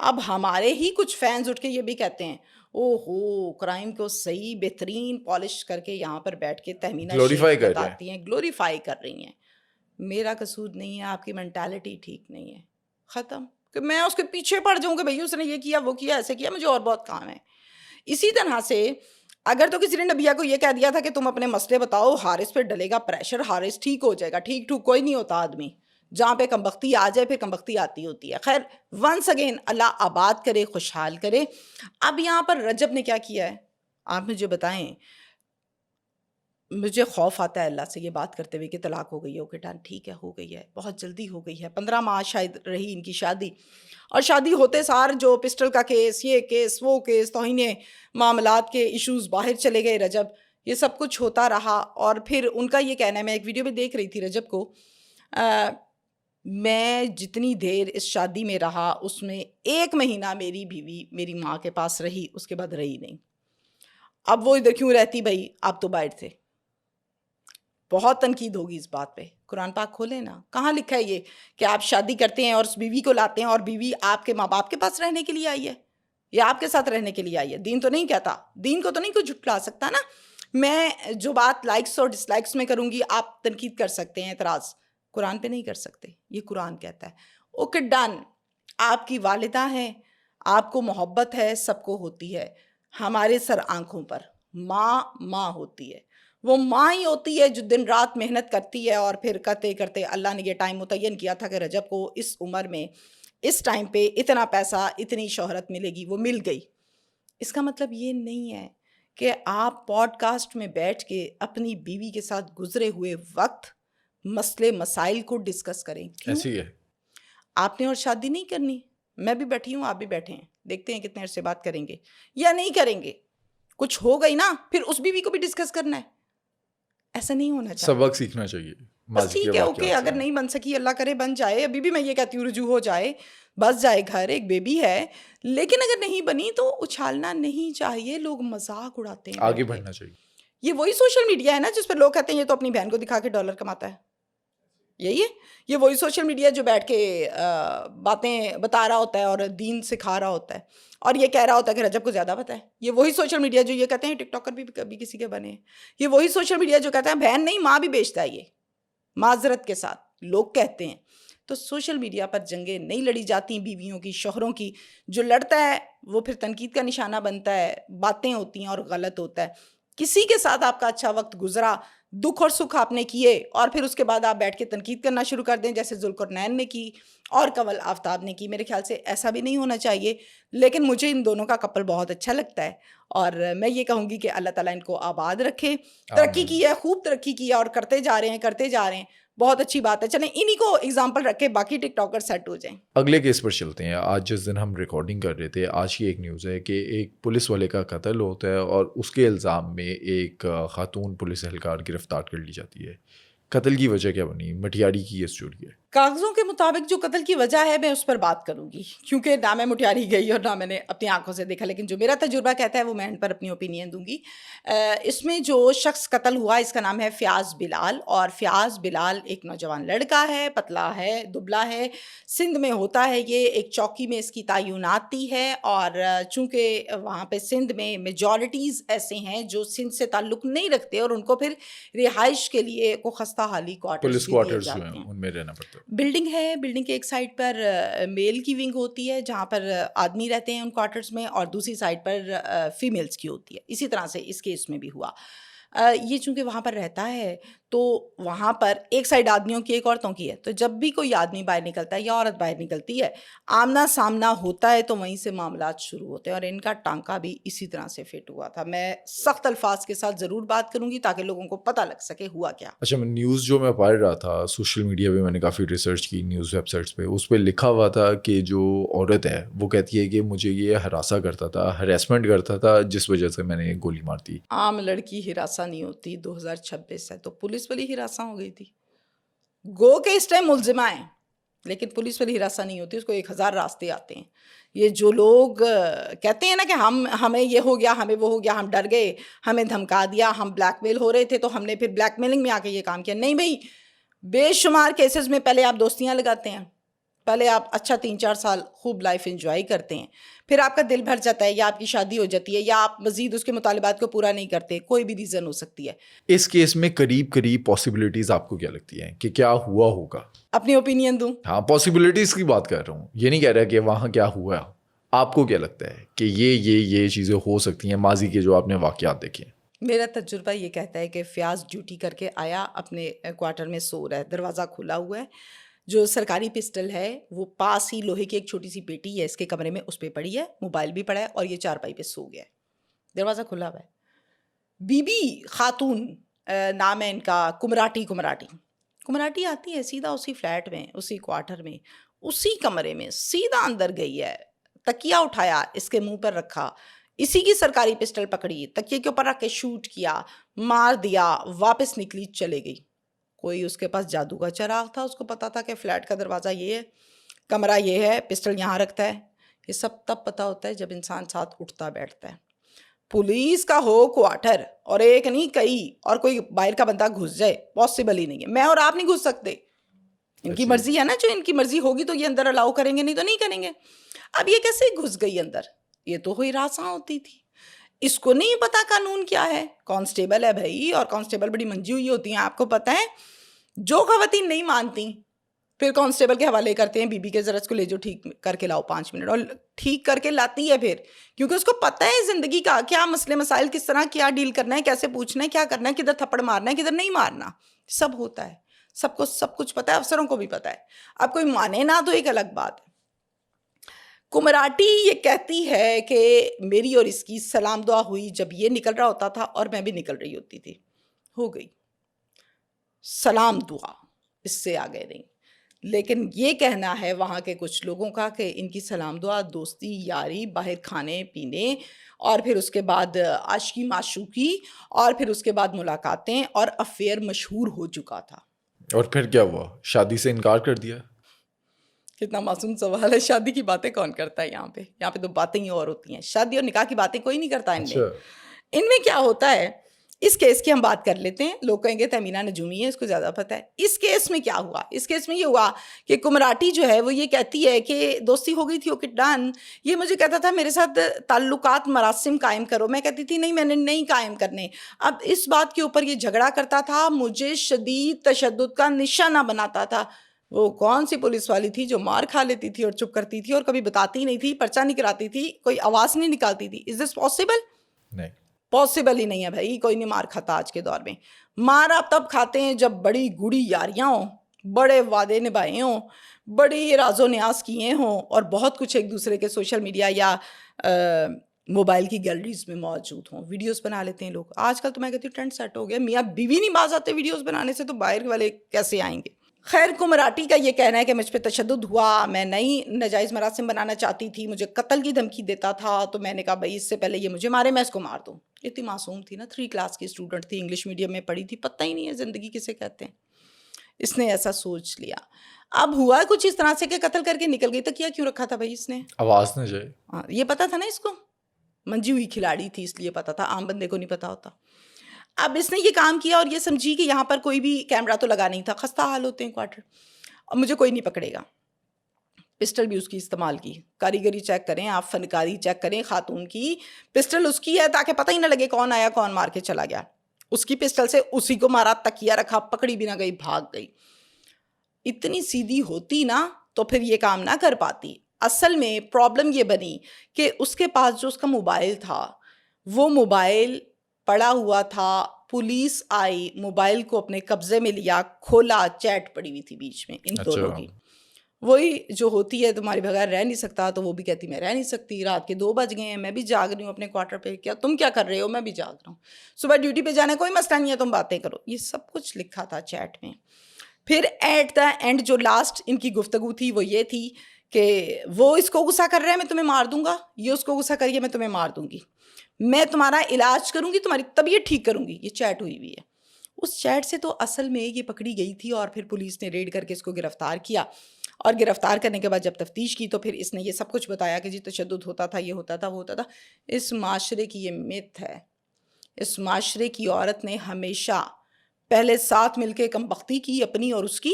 A: اب ہمارے ہی کچھ فینز اٹھ کے یہ بھی کہتے ہیں او ہو کرائم کو صحیح بہترین پالش کر کے یہاں پر بیٹھ کے تہمینہ
B: Glorify
A: شیخ
B: کر رہے ہیں.
A: بتاتی ہیں، گلوریفائی کر رہی ہیں. میرا قصور نہیں ہے، آپ کی مینٹالٹی ٹھیک نہیں ہے. ختم. کہ میں اس کے پیچھے پڑ جاؤں کہ بھئی اس نے یہ کیا، وہ کیا، ایسے کیا، مجھے اور بہت کام ہے. اسی طرح سے اگر تو کسی نے نبیہ کو یہ کہہ دیا تھا کہ تم اپنے مسئلے بتاؤ، حارث پہ ڈلے گا پریشر، حارث ٹھیک ہو جائے گا. ٹھیک کوئی نہیں ہوتا آدمی، جہاں پہ کمبختی آ جائے پھر کمبختی آتی ہوتی ہے. خیر، ونس اگین اللہ آباد کرے، خوشحال کرے. اب یہاں پر رجب نے کیا کیا ہے آپ مجھے بتائیں. مجھے خوف آتا ہے اللہ سے یہ بات کرتے ہوئے کہ طلاق ہو گئی ہے. اوکے ڈن، ٹھیک ہے، ہو گئی ہے، بہت جلدی ہو گئی ہے. 15 ماہ شاید رہی ان کی شادی، اور شادی ہوتے سار جو پسٹل کا کیس، یہ کیس، وہ کیس، توہین معاملات کے ایشوز باہر چلے گئے. رجب یہ سب کچھ ہوتا رہا. اور پھر ان کا یہ کہنا ہے، میں ایک ویڈیو میں دیکھ رہی تھی رجب کو، میں جتنی دیر اس شادی میں رہا اس میں 1 مہینہ میری بیوی میری ماں کے پاس رہی، اس کے بعد رہی نہیں. اب وہ ادھر کیوں رہتی بھائی، آپ تو باہر تھے. بہت تنقید ہوگی اس بات پہ. قرآن پاک کھولیں نا، کہاں لکھا ہے یہ کہ آپ شادی کرتے ہیں اور اس بیوی کو لاتے ہیں اور بیوی آپ کے ماں باپ کے پاس رہنے کے لیے آئی ہے یا آپ کے ساتھ رہنے کے لیے آئی ہے؟ دین تو نہیں کہتا، دین کو تو نہیں کوئی جھٹلا سکتا نا. میں جو بات لائکس اور ڈس لائکس میں کروں گی، آپ تنقید کر سکتے ہیں، اعتراض، قرآن پہ نہیں کر سکتے. یہ قرآن کہتا ہے. اوکے ڈن، آپ کی والدہ ہیں، آپ کو محبت ہے، سب کو ہوتی ہے. ہمارے سر آنکھوں پر ماں ہوتی ہے. وہ ماں ہی ہوتی ہے جو دن رات محنت کرتی ہے، اور پھر کرتے کرتے اللہ نے یہ ٹائم متعین کیا تھا کہ رجب کو اس عمر میں اس ٹائم پہ اتنا پیسہ، اتنی شہرت ملے گی. وہ مل گئی. اس کا مطلب یہ نہیں ہے کہ آپ پوڈ کاسٹ میں بیٹھ کے اپنی بیوی کے ساتھ گزرے ہوئے وقت مسئلے مسائل کو ڈسکس کریں. کیوں؟
B: ایسی ہے.
A: آپ نے اور شادی نہیں کرنی، میں بھی بیٹھی ہوں، آپ بھی بیٹھے ہیں، دیکھتے ہیں کتنے عرصے بات کریں گے یا نہیں کریں گے. کچھ ہو گئی نا، پھر اس بیوی کو بھی ڈسکس کرنا ہے. ایسا نہیں ہونا چاہیے.
B: سبق سیکھنا چاہیے
A: بس
B: ماضی کے
A: ٹھیک ہے،
B: واقعات
A: اوکے،
B: سے.
A: اگر نہیں بن سکی اللہ کرے بن جائے. ابھی بھی میں یہ کہتی ہوں رجوع ہو جائے، بس جائے گھر، ایک بیبی ہے. لیکن اگر نہیں بنی تو اچھالنا نہیں چاہیے. لوگ مذاق اڑاتے ہیں،
B: آگے بڑھنا چاہیے.
A: یہ وہی سوشل میڈیا ہے نا جس پہ لوگ کہتے ہیں یہ تو اپنی بہن کو دکھا کے ڈالر کماتا ہے. یہی ہے. یہ وہی سوشل میڈیا جو بیٹھ کے باتیں بتا رہا ہوتا ہے اور دین سکھا رہا ہوتا ہے اور یہ کہہ رہا ہوتا ہے کہ رجب کو زیادہ پتہ ہے. یہ وہی سوشل میڈیا جو یہ کہتے ہیں ٹک ٹاکر بھی کبھی کسی کے بنے ہیں. یہ وہی سوشل میڈیا جو کہتا ہے بہن نہیں ماں بھی بیچتا ہے. یہ معذرت کے ساتھ لوگ کہتے ہیں. تو سوشل میڈیا پر جنگیں نہیں لڑی جاتی بیویوں کی، شوہروں کی. جو لڑتا ہے وہ پھر تنقید کا نشانہ بنتا ہے، باتیں ہوتی ہیں اور غلط ہوتا ہے. کسی کے ساتھ آپ کا اچھا وقت گزرا، دکھ اور سکھ آپ نے کیے، اور پھر اس کے بعد آپ بیٹھ کے تنقید کرنا شروع کر دیں جیسے ذوالقرنین نے کی اور قول آفتاب نے کی. میرے خیال سے ایسا بھی نہیں ہونا چاہیے. لیکن مجھے ان دونوں کا کپل بہت اچھا لگتا ہے اور میں یہ کہوں گی کہ اللہ تعالیٰ ان کو آباد رکھے. ترقی کی ہے، خوب ترقی کی ہے اور کرتے جا رہے ہیں. بہت اچھی بات ہے. چلیں انہی کو اگزامپل رکھ کے باقی ٹک ٹاکر سیٹ ہو جائیں.
B: اگلے کیس پر چلتے ہیں. آج جس دن ہم ریکارڈنگ کر رہے تھے، آج کی ایک نیوز ہے کہ ایک پولیس والے کا قتل ہوتا ہے اور اس کے الزام میں ایک خاتون پولیس اہلکار گرفتار کر لی جاتی ہے. قتل کی وجہ کیا بنی؟ مٹیاڑی کی یہ اسٹوری ہے.
A: کاغذوں کے مطابق جو قتل کی وجہ ہے میں اس پر بات کروں گی، کیونکہ نہ میں مٹیاری گئی اور نہ میں نے اپنی آنکھوں سے دیکھا، لیکن جو میرا تجربہ کہتا ہے وہ میں ان پر اپنی اوپینین دوں گی۔ اس میں جو شخص قتل ہوا اس کا نام ہے فیاض بلال، اور فیاض بلال ایک نوجوان لڑکا ہے، پتلا ہے، دبلا ہے، سندھ میں ہوتا ہے، یہ ایک چوکی میں اس کی تعینات تھی ہے، اور چونکہ وہاں پہ سندھ میں میجورٹیز ایسے ہیں جو سندھ سے تعلق نہیں رکھتے اور ان کو پھر رہائش کے لیے کو خستہ حالی کوارٹرز
B: پولیس
A: بھی دیے
B: کوارٹرز جو
A: جاتے
B: ہیں
A: ہیں۔
B: ان میں رہنا پڑتا ہے۔
A: بلڈنگ ہے، بلڈنگ کے ایک سائڈ پر میل کی ونگ ہوتی ہے جہاں پر آدمی رہتے ہیں ان کوارٹرز میں، اور دوسری سائڈ پر فیمیلز کی ہوتی ہے۔ اسی طرح سے اس کیس میں بھی ہوا۔ یہ چونکہ وہاں پر رہتا ہے تو وہاں پر ایک سائڈ آدمیوں کی ایک عورتوں کی ہے، تو جب بھی کوئی آدمی باہر نکلتا ہے یا عورت باہر نکلتی ہے، آمنا سامنا ہوتا ہے تو وہیں سے معاملات شروع ہوتے ہیں، اور ان کا ٹانکا بھی اسی طرح سے فٹ ہوا تھا۔ میں سخت الفاظ کے ساتھ ضرور بات کروں گی تاکہ لوگوں کو پتہ لگ سکے ہوا کیا۔
B: اچھا، نیوز جو میں پڑھ رہا تھا سوشل میڈیا پہ، میں نے کافی ریسرچ کی نیوز ویب سائٹس پہ، اس پہ لکھا ہوا تھا کہ جو عورت ہے وہ کہتی ہے کہ مجھے یہ ہراساں کرتا تھا، ہراسمنٹ کرتا تھا، جس وجہ سے میں نے گولی مار دی۔
A: عام لڑکی ہراساں نہیں ہوتی، 2026 ہے تو پولیس والی ہراساں ہو گئی تھی، گو کہ اس ٹائم ملزمہ ہیں، لیکن پولیس والی ہراساں نہیں ہوتی، اس کو 1000 راستے آتے ہیں۔ یہ جو لوگ کہتے ہیں نا کہ ہمیں یہ ہو گیا، ہمیں وہ ہو گیا، ہم ڈر گئے، ہمیں دھمکا دیا، ہم بلیک میل ہو رہے تھے تو ہم نے پھر بلیک میلنگ میں آ کے یہ کام کیا، نہیں بھائی، بے شمار کیسز میں پہلے آپ دوستیاں لگاتے ہیں، پہلے آپ اچھا 3-4 سال خوب لائف انجوائے کرتے ہیں، پھر آپ کا دل بھر جاتا ہے یا آپ کی شادی ہو جاتی ہے یا آپ مزید اس کے مطالبات کو پورا نہیں کرتے، کوئی بھی ریزن ہو سکتی ہے۔
B: اس کیس میں قریب پاسبلٹیز آپ کو کیا لگتی ہیں کہ کیا ہوا ہوگا؟
A: اپنی اوپینین دوں؟
B: ہاں، پاسبلٹیز کی بات کر رہا ہوں، یہ نہیں کہہ رہا کہ وہاں کیا ہوا۔ آپ کو کیا لگتا ہے کہ یہ چیزیں ہو سکتی ہیں ماضی کے جو آپ نے واقعات دیکھے؟
A: میرا تجربہ یہ کہتا ہے کہ فیاض ڈیوٹی کر کے آیا، اپنے کوارٹر میں سو رہا ہے، دروازہ کھلا ہوا ہے، جو سرکاری پسٹل ہے وہ پاس ہی لوہے کی ایک چھوٹی سی پیٹی ہے اس کے کمرے میں، اس پہ پڑی ہے، موبائل بھی پڑا ہے، اور یہ چارپائی پہ سو گیا ہے، دروازہ کھلا ہوا ہے۔ بی بی خاتون نام ہے ان کا، کمراٹی آتی ہے سیدھا اسی فلیٹ میں، اسی کوارٹر میں، اسی کمرے میں سیدھا اندر گئی ہے، تکیہ اٹھایا، اس کے منہ پر رکھا، اسی کی سرکاری پسٹل پکڑی، تکیے کے اوپر رکھ کے شوٹ کیا، مار دیا، واپس نکلی، چلے گئی۔ کوئی اس کے پاس جادو کا چراغ تھا، اس کو پتا تھا کہ فلیٹ کا دروازہ یہ ہے، کمرہ یہ ہے، پسٹل یہاں رکھتا ہے۔ یہ سب تب پتا ہوتا ہے جب انسان ساتھ اٹھتا بیٹھتا ہے۔ پولیس کا ہو کوارٹر، اور ایک نہیں کئی، اور کوئی باہر کا بندہ گھس جائے، پاسبل ہی نہیں ہے۔ میں اور آپ نہیں گھس سکتے، ان کی مرضی ہے نا، جو ان کی مرضی ہوگی تو یہ اندر الاؤ کریں گے، نہیں تو نہیں کریں گے۔ اب یہ کیسے گھس گئی اندر؟ یہ تو کوئی ہراساں ہوتی تھی، اس کو نہیں پتا قانون کیا ہے، کانسٹیبل ہے بھائی، اور کانسٹیبل بڑی منجی ہوئی ہوتی ہیں، آپ کو پتہ ہے۔ جو خواتین نہیں مانتی پھر کانسٹیبل کے حوالے کرتے ہیں، بی بی کے ذرا اس کو لے جو ٹھیک کر کے لاؤ 5 منٹ، اور ٹھیک کر کے لاتی ہے پھر، کیونکہ اس کو پتہ ہے زندگی کا کیا مسئلے مسائل، کس طرح کیا ڈیل کرنا ہے، کیسے پوچھنا ہے، کیا کرنا ہے، کدھر تھپڑ مارنا ہے، کدھر نہیں مارنا، سب ہوتا ہے، سب کو سب کچھ پتہ ہے، افسروں کو بھی پتہ ہے۔ اب کوئی مانے نہ تو ایک الگ بات ہے۔ کمراٹی یہ کہتی ہے کہ میری اور اس کی سلام دعا ہوئی جب یہ نکل رہا ہوتا تھا اور میں بھی نکل رہی ہوتی تھی، ہو گئی سلام دعا، اس سے آگے نہیں۔ لیکن یہ کہنا ہے وہاں کے کچھ لوگوں کا کہ ان کی سلام دعا، دوستی، یاری، باہر کھانے پینے، اور پھر اس کے بعد عاشقی معشوقی، اور پھر اس کے بعد ملاقاتیں، اور افیئر مشہور ہو چکا تھا۔
B: اور پھر کیا ہوا؟ شادی سے انکار کر دیا؟
A: کتنا معصوم سوال ہے، شادی کی باتیں کون کرتا ہے یہاں پہ تو باتیں ہی اور ہوتی ہیں، شادی اور نکاح کی باتیں کوئی نہیں کرتا ان میں کیا ہوتا ہے۔ اس کیس کی ہم بات کر لیتے ہیں، لوگ کہیں گے تہمینہ نجومی ہے، اس کو زیادہ پتہ ہے۔ اس کیس میں کیا ہوا؟ اس کیس میں یہ ہوا کہ کمراٹی جو ہے وہ یہ کہتی ہے کہ دوستی ہو گئی تھی، اوکے ڈن، یہ مجھے کہتا تھا میرے ساتھ تعلقات مراسم قائم کرو، میں کہتی تھی نہیں، میں نے نہیں قائم کرنے۔ اب اس بات کے اوپر یہ جھگڑا کرتا تھا، مجھے شدید تشدد کا نشانہ بناتا تھا۔ وہ کون سی پولیس والی تھی جو مار کھا لیتی تھی اور چپ کرتی تھی اور کبھی بتاتی نہیں تھی، پرچہ نہیں کراتی تھی، کوئی آواز نہیں نکالتی تھی؟ از دس پاسبل؟
B: نہیں،
A: پاسبل ہی نہیں ہے بھائی، کوئی نہیں مار کھاتا آج کے دور میں۔ مار آپ تب کھاتے ہیں جب بڑی گوڑی یاریاں ہوں، بڑے وعدے نبھائے ہوں، بڑی راز و نیاز کیے ہوں، اور بہت کچھ ایک دوسرے کے سوشل میڈیا یا موبائل کی گیلریز میں موجود ہوں، ویڈیوز بنا لیتے ہیں لوگ۔ آج کل تو میں کہتی ہوں ٹرینڈ سیٹ ہو گیا، میاں بیوی نہیں باز آتے ویڈیوز بنانے سے، تو باہر والے کیسے آئیں گے؟ خیر، کمراٹی کا یہ کہنا ہے کہ مجھ پہ تشدد ہوا، میں نئی ناجائز مراسم بنانا چاہتی تھی، مجھے قتل کی دھمکی دیتا تھا، تو میں نے کہا بھائی اس سے پہلے یہ مجھے مارے میں اس کو مار دوں۔ اتنی معصوم تھی نا، 3 کلاس کی اسٹوڈنٹ تھی، انگلش میڈیم میں پڑھی تھی، پتہ ہی نہیں ہے زندگی کسے کہتے ہیں۔ اس نے ایسا سوچ لیا. اب ہوا کچھ اس طرح سے کہ قتل کر کے نکل گئی. تکیہ کیوں رکھا تھا بھائی اس نے؟
B: آواز نہ جائے.
A: ہاں یہ پتا تھا نا اس کو, منجی ہوئی کھلاڑی تھی اس لیے پتا تھا, عام بندے کو نہیں پتا ہوتا. اب اس نے یہ کام کیا اور یہ سمجھی کہ یہاں پر کوئی بھی کیمرہ تو لگا نہیں تھا, خستہ حال ہوتے ہیں کوارٹر, اب مجھے کوئی نہیں پکڑے گا. پسٹل بھی اس کی استعمال کی. کاریگری چیک کریں آپ, فنکاری چیک کریں, خاتون کی پسٹل اس کی ہے تاکہ پتہ ہی نہ لگے کون آیا کون مار کے چلا گیا. اس کی پسٹل سے اسی کو مارا, تکیہ رکھا, پکڑی بھی نہ گئی, بھاگ گئی. اتنی سیدھی ہوتی نا تو پھر یہ کام نہ کر پاتی. اصل میں پرابلم یہ بنی کہ اس کے پاس جو اس کا موبائل تھا وہ موبائل پڑا ہوا تھا, پولیس آئی, موبائل کو اپنے قبضے میں لیا, کھولا, چیٹ پڑی ہوئی تھی بیچ میں ان دونوں کی. وہی جو ہوتی ہے تمہارے بغیر رہ نہیں سکتا, تو وہ بھی کہتی میں رہ نہیں سکتی, رات کے 2 بج گئے ہیں, میں بھی جاگ رہی ہوں اپنے کوارٹر پہ, کیا تم کیا کر رہے ہو, میں بھی جاگ رہا ہوں, صبح ڈیوٹی پہ جانا کوئی مسئلہ نہیں ہے, تم باتیں کرو. یہ سب کچھ لکھا تھا چیٹ میں. پھر ایٹ دا اینڈ جو لاسٹ ان کی گفتگو تھی وہ یہ تھی کہ وہ اس کو غصہ کر رہا ہے میں تمہیں مار دوں گا, یہ اس کو غصہ کریے میں تمہیں مار دوں گی, میں تمہارا علاج کروں گی, تمہاری طبیعت ٹھیک کروں گی. یہ چیٹ ہوئی ہوئی ہے. اس چیٹ سے تو اصل میں یہ پکڑی گئی تھی اور پھر پولیس نے ریڈ کر کے اس کو گرفتار کیا, اور گرفتار کرنے کے بعد جب تفتیش کی تو پھر اس نے یہ سب کچھ بتایا کہ جی تشدد ہوتا تھا, یہ ہوتا تھا, وہ ہوتا تھا. اس معاشرے کی یہ مت ہے. اس معاشرے کی عورت نے ہمیشہ پہلے ساتھ مل کے کم بختی کی اپنی اور اس کی,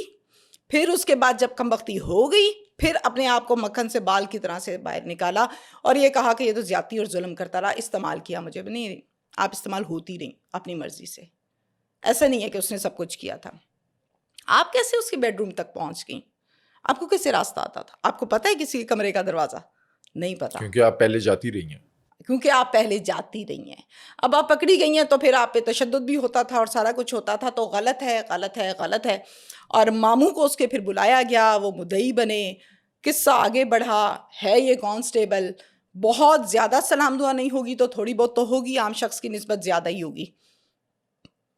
A: پھر اس کے بعد جب کم بختی ہو گئی پھر اپنے آپ کو مکھن سے بال کی طرح سے باہر نکالا اور یہ کہا کہ یہ تو زیادتی اور ظلم کرتا رہا, استعمال کیا مجھے. نہیں, آپ استعمال ہوتی رہیں اپنی مرضی سے, ایسا نہیں ہے کہ اس نے سب کچھ کیا تھا. آپ کیسے اس کے بیڈ روم تک پہنچ گئیں؟ آپ کو کیسے راستہ آتا تھا؟ آپ کو پتہ ہے کسی کمرے کا دروازہ؟ نہیں پتا,
B: کیونکہ آپ پہلے جاتی رہی ہیں.
A: اب آپ پکڑی گئی ہیں تو پھر آپ پہ تشدد بھی ہوتا تھا اور سارا کچھ ہوتا تھا, تو غلط ہے, غلط ہے, غلط ہے. اور ماموں کو اس کے پھر بلایا گیا, وہ مدعی بنے, قصہ آگے بڑھا. ہے یہ کانسٹیبل, بہت زیادہ سلام دعا نہیں ہوگی تو تھوڑی بہت تو ہوگی, عام شخص کی نسبت زیادہ ہی ہوگی.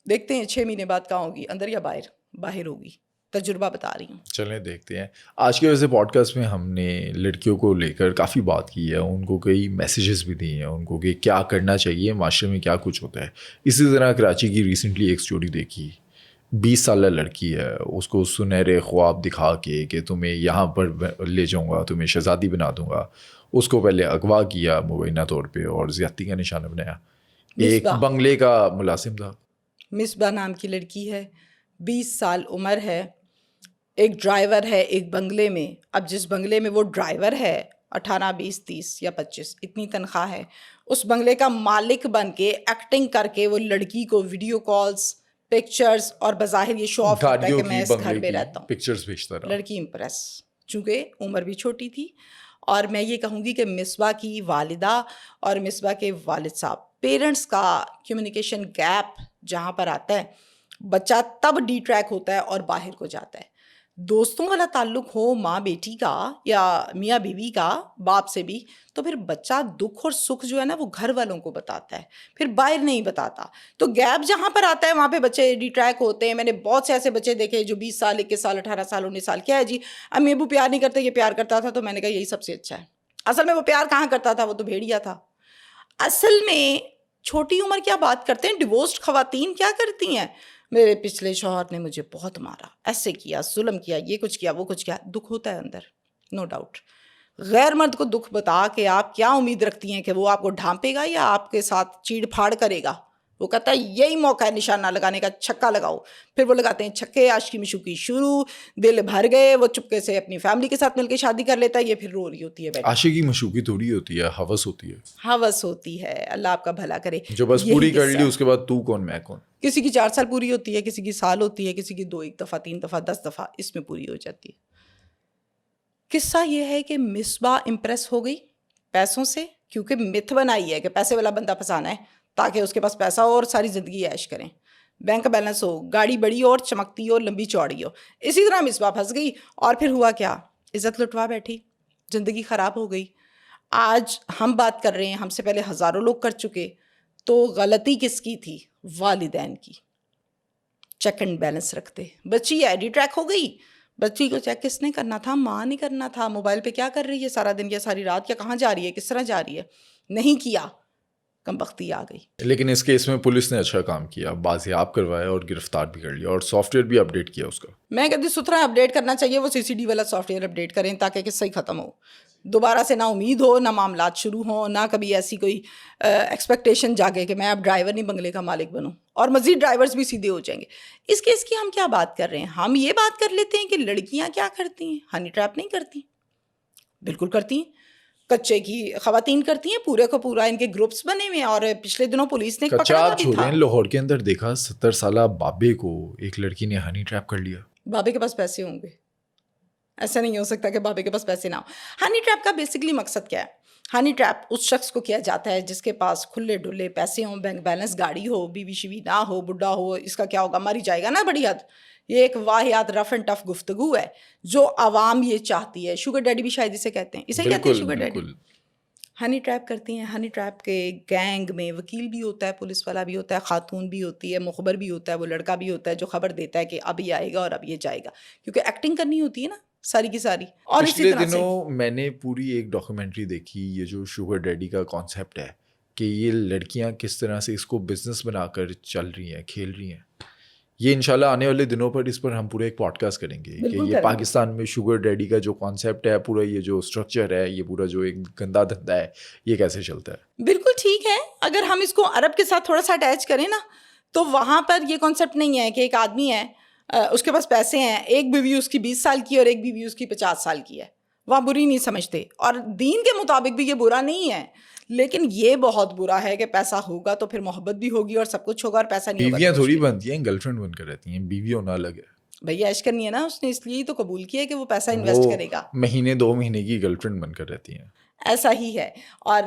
A: دیکھتے ہیں 6 مہینے بعد کہاں ہوگی, اندر یا باہر؟ باہر ہوگی, تجربہ بتا رہی ہوں.
B: چلیں دیکھتے ہیں. آج کے ویسے پوڈ کاسٹ میں ہم نے لڑکیوں کو لے کر کافی بات کی ہے, ان کو کئی میسیجز بھی دیے ہیں ان کو کہ کیا کرنا چاہیے, معاشرے میں کیا کچھ ہوتا ہے. اسی طرح کراچی کی ریسنٹلی ایک اسٹوری دیکھی, 20 سالہ لڑکی ہے, اس کو سنہرے خواب دکھا کے کہ تمہیں یہاں پر لے جاؤں گا, تمہیں شہزادی بنا دوں گا, اس کو پہلے اغوا کیا مبینہ طور پہ اور زیادتی کا نشانہ بنایا. ایک بنگلے کا ملازم تھا,
A: مصباح نام کی لڑکی ہے, 20 سال عمر ہے, ایک ڈرائیور ہے ایک بنگلے میں. اب جس بنگلے میں وہ ڈرائیور ہے 18, 20, 30 یا 25 اتنی تنخواہ ہے, اس بنگلے کا مالک بن کے ایکٹنگ کر کے وہ لڑکی کو ویڈیو کالز, پکچرز, اور بظاہر یہ شو آف ہوتا ہے کہ میں اس گھر میں رہتا ہوں,
B: پکچرز بھیجتا رہا.
A: لڑکی امپریس, چونکہ عمر بھی چھوٹی تھی. اور میں یہ کہوں گی کہ مصباح کی والدہ اور مصباح کے والد صاحب, پیرنٹس کا کمیونیکیشن گیپ جہاں پر آتا ہے, بچہ تب ڈی ٹریک ہوتا ہے اور باہر کو جاتا ہے. دوستوں والا تعلق ہو ماں بیٹی کا یا میاں بیوی کا, باپ سے بھی, تو پھر بچہ دکھ اور سکھ جو ہے نا وہ گھر والوں کو بتاتا ہے, پھر باہر نہیں بتاتا. تو گیپ جہاں پر آتا ہے وہاں پہ بچے ڈی ٹریک ہوتے ہیں. میں نے بہت سے ایسے بچے دیکھے جو 20 سال, 21 سال, 18 سال, 19 سال, کیا ہے جی امی ابو پیار نہیں کرتے, یہ پیار کرتا تھا, تو میں نے کہا یہی سب سے اچھا ہے. اصل میں وہ پیار کہاں کرتا تھا, وہ تو بھیڑیا تھا. اصل میں چھوٹی عمر کیا بات کرتے ہیں, ڈیورسڈ خواتین کیا کرتی ہیں, میرے پچھلے شوہر نے مجھے بہت مارا, ایسے کیا, ظلم کیا, یہ کچھ کیا, وہ کچھ کیا. دکھ ہوتا ہے اندر, نو ڈاؤٹ. غیر مرد کو دکھ بتا کے آپ کیا امید رکھتی ہیں کہ وہ آپ کو ڈھانپے گا یا آپ کے ساتھ چیڑ پھاڑ کرے گا؟ وہ کہتا ہے یہی موقع ہے نشانہ لگانے کا, چھکا لگاؤ. پھر وہ لگاتے ہیں چھکے, عاشقی مشوقی شروع, دل بھر گئے, وہ چپکے سے اپنی فیملی کے ساتھ مل کے شادی کر لیتا ہے, یہ پھر رو رہی ہوتی ہے.
B: عاشقی مشوقی تھوڑی ہوتی ہے, ہوس ہوتی ہے,
A: ہوس ہوتی ہے. اللہ آپ کا بھلا کرے.
B: جو بس پوری کر لی اس کے بعد تو کون میں کون.
A: کسی کی 4 سال پوری ہوتی ہے, کسی کی سال ہوتی ہے, کسی کی 2, 1 دفعہ, 3 دفعہ, 10 دفعہ اس میں پوری ہو جاتی ہے. قصہ یہ ہے کہ مصباح امپریس ہو گئی پیسوں سے, کیونکہ متھ بنائی ہے کہ پیسے والا بندہ پھنسانا ہے تاکہ اس کے پاس پیسہ ہو اور ساری زندگی عیش کریں, بینک بیلنس ہو, گاڑی بڑی ہو اور چمکتی ہو, لمبی چوڑی ہو. اسی طرح مصباح پھنس گئی اور پھر ہوا کیا, عزت لٹوا بیٹھی, زندگی خراب ہو گئی. آج ہم بات کر رہے ہیں, ہم سے پہلے ہزاروں لوگ کر چکے. تو غلطی کس کی تھی؟ والدین کی. چیک اینڈ بیلنس رکھتے. بچی آئی ڈی ٹریک ہو گئی, بچی کو چیک کس نے کرنا تھا؟ ماں نہیں کرنا تھا. موبائل پہ کیا کر رہی ہے سارا دن یا ساری رات, یا کہاں جا رہی ہے, کس طرح جا رہی ہے, نہیں کیا. کم بختی آ گئی.
B: لیکن اس کیس میں پولیس نے اچھا کام کیا, بازیاب کروایا اور گرفتار بھی کر لیا, اور سافٹ ویئر بھی اپڈیٹ کیا اس کا.
A: میں کہتی ستھرا اپڈیٹ کرنا چاہیے, وہ CCD والا سافٹ ویئر اپڈیٹ کریں تاکہ قصہ ہی ختم ہو, دوبارہ سے نہ امید ہو, نہ معاملات شروع ہوں, نہ کبھی ایسی کوئی ایکسپیکٹیشن جاگے کہ میں اب ڈرائیور نہیں بنگلے کا مالک بنوں, اور مزید ڈرائیورز بھی سیدھے ہو جائیں گے. اس کیس کی ہم کیا بات کر رہے ہیں؟ ہم یہ بات کر لیتے ہیں کہ لڑکیاں کیا کرتی ہیں. ہنی ٹریپ نہیں کرتی, بالکل کرتی ہیں. کچے کی خواتین کرتی ہیں, پورے کو پورا ان کے گروپس بنے ہوئے ہیں, اور پچھلے دنوں پولیس نے
B: کچا
A: پکڑا
B: آپ
A: بھی تھا.
B: چھوڑیں, لاہور کے اندر دیکھا 70 سالہ بابے کو ایک لڑکی نے ہنی ٹریپ کر لیا.
A: بابے کے پاس پیسے ہوں گے, ایسا نہیں ہو سکتا کہ بابے کے پاس پیسے نہ ہو. ہنی ٹریپ کا بیسکلی مقصد کیا ہے؟ ہنی ٹریپ اس شخص کو کیا جاتا ہے جس کے پاس کھلے ڈلے پیسے ہوں, بینک بیلنس, گاڑی ہو, بیوی شیوی نہ ہو, بڈھا ہو, اس کا کیا ہوگا, مر ہی جائے گا نا بڑی حد. یہ ایک واحد رف اینڈ ٹف گفتگو ہے جو عوام یہ چاہتی ہے. شوگر ڈیڈی بھی شاید اسے کہتے ہیں, اسے کہتے ہیں شوگر ڈیڈی. ہنی ٹریپ کرتی ہیں. ہنی ٹریپ کے گینگ میں وکیل بھی ہوتا ہے, پولیس والا بھی ہوتا ہے, خاتون بھی ہوتی ہے, مخبر بھی ہوتا ہے, وہ لڑکا بھی ہوتا ہے جو خبر دیتا ہے کہ اب یہ آئے گا اور اب یہ جائے گا, کیونکہ ایکٹنگ کرنی ہوتی ہے نا ساری کی ساری. اور اسی
B: پچھلے
A: طرح سے
B: دنوں میں نے پوری ایک ڈاکیومنٹری دیکھی, یہ جو شوگر ڈیڈی کا کانسیپٹ ہے کہ یہ لڑکیاں کس طرح سے اس کو بزنس بنا کر چل رہی ہیں, کھیل رہی ہیں. یہ انشاءاللہ آنے والے دنوں پر اس پر ہم پورا ایک پوڈ کاسٹ کریں گے کہ یہ پاکستان میں شوگر ڈیڈی کا جو کانسیپٹ ہے, پورا یہ جو اسٹرکچر ہے, یہ پورا جو ایک گندا دھندا ہے, یہ کیسے چلتا ہے.
A: بالکل ٹھیک ہے. اگر ہم اس کو عرب کے ساتھ تھوڑا سا اٹیچ کریں نا, تو وہاں پر یہ کانسیپٹ نہیں ہے کہ ایک آدمی ہے, اس کے پاس پیسے ہیں, ایک بیوی اس کی 20 سال کی اور ایک بیوی اس کی 50 سال کی ہے, وہاں بری نہیں سمجھتے. اور دین کے مطابق بھی یہ برا نہیں ہے, لیکن یہ بہت برا ہے کہ پیسہ ہوگا تو پھر محبت بھی ہوگی اور سب کچھ ہوگا, اور پیسہ نہیں ہوگا.
B: بیویاں تھوڑی بنتی ہیں, گرل فرینڈ بن کر رہتی ہیں, بیوی ہونا الگ ہے.
A: بھیا عیش کرنی ہے نا, اس نے اس لیے تو قبول کیا ہے کہ وہ پیسہ انویسٹ کرے گا.
B: مہینے 2 مہینے کی گرل فرینڈ بن کر رہتی ہیں.
A: ایسا ہی ہے. اور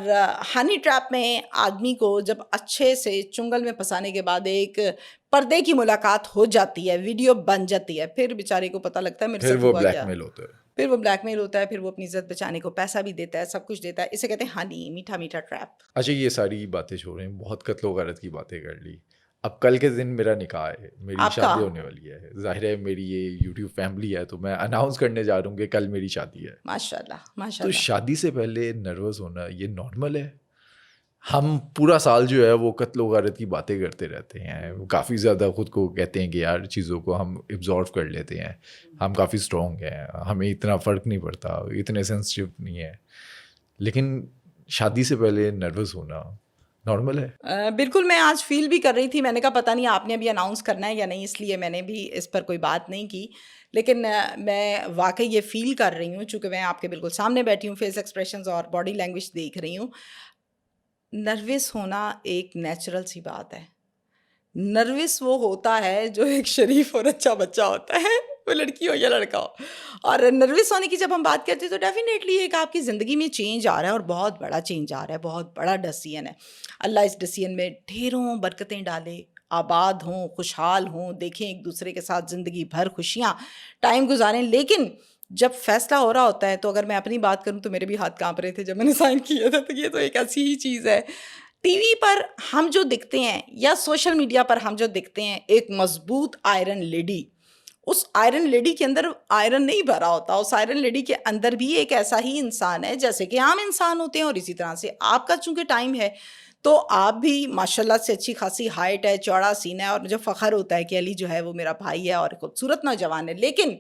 A: ہنی ٹریپ میں آدمی کو جب اچھے سے چنگل میں پھنسانے کے بعد ایک پردے کی ملاقات ہو جاتی ہے, ویڈیو بن جاتی ہے, پھر بیچارے کو پتہ لگتا ہے میرے ساتھ ہوا کیا.
B: بلیک میل ہوتا ہے,
A: پھر وہ بلیک میل ہوتا ہے, پھر وہ اپنی عزت بچانے کو پیسہ بھی دیتا ہے, سب کچھ دیتا ہے. اسے کہتے ہیں ہنی, میٹھا میٹھا ٹریپ.
B: اچھا یہ ساری باتیں چھوڑ رہے ہیں, بہت قتل و غارت کی باتیں کر لی. اب کل کے دن میرا نکاح ہے, میری شادی ہونے والی ہے. ظاہر ہے میری یہ یوٹیوب فیملی ہے تو میں اناؤنس کرنے جا رہا ہوں کہ کل میری شادی ہے.
A: ماشاء اللہ ماشاء
B: تو
A: اللہ.
B: شادی سے پہلے نروس ہونا یہ نارمل ہے؟ ہم پورا سال جو ہے وہ قتل و غارت کی باتیں کرتے رہتے ہیں, کافی زیادہ خود کو کہتے ہیں کہ یار چیزوں کو ہم ایبزارو کر لیتے ہیں, ہم کافی اسٹرانگ ہیں, ہمیں اتنا فرق نہیں پڑتا, اتنے سینسٹیو نہیں ہے. لیکن شادی سے پہلے نروس ہونا نارمل ہے؟
A: بالکل. میں آج فیل بھی کر رہی تھی, میں نے کہا پتہ نہیں آپ نے ابھی اناؤنس کرنا ہے یا نہیں, اس لیے میں نے بھی اس پر کوئی بات نہیں کی. لیکن میں واقعی یہ فیل کر رہی ہوں, چونکہ میں آپ کے بالکل سامنے بیٹھی ہوں, فیس ایکسپریشنز اور باڈی لینگویج دیکھ رہی ہوں. نروس ہونا ایک نیچرل سی بات ہے. نروس وہ ہوتا ہے جو ایک شریف اور اچھا بچہ ہوتا ہے, وہ لڑکی ہو یا لڑکا ہو. اور نروس ہونے کی جب ہم بات کرتے ہیں تو ڈیفینیٹلی ایک آپ کی زندگی میں چینج آ رہا ہے, اور بہت بڑا چینج آ رہا ہے, بہت بڑا ڈسیزن ہے. اللہ اس ڈسیزن میں ڈھیروں برکتیں ڈالے, آباد ہوں, خوشحال ہوں, دیکھیں ایک دوسرے کے ساتھ زندگی بھر خوشیاں ٹائم گزاریں. لیکن جب فیصلہ ہو رہا ہوتا ہے تو اگر میں اپنی بات کروں تو میرے بھی ہاتھ کانپ رہے تھے جب میں نے سائن کیا تھا. تو یہ تو ایک ایسی ہی چیز ہے. ٹی وی پر ہم جو دکھتے ہیں یا سوشل میڈیا پر ہم جو دکھتے ہیں, ایک مضبوط آئرن لیڈی, اس آئرن لیڈی کے اندر آئرن نہیں بھرا ہوتا. اس آئرن لیڈی کے اندر بھی ایک ایسا ہی انسان ہے جیسے کہ عام انسان ہوتے ہیں. اور اسی طرح سے آپ کا چونکہ ٹائم ہے تو آپ بھی ماشاء اللہ سے اچھی خاصی ہائٹ ہے, چوڑا سینہ ہے, اور مجھے فخر ہوتا ہے کہ علی جو ہے وہ میرا بھائی ہے اور خوبصورت نوجوان ہے. لیکن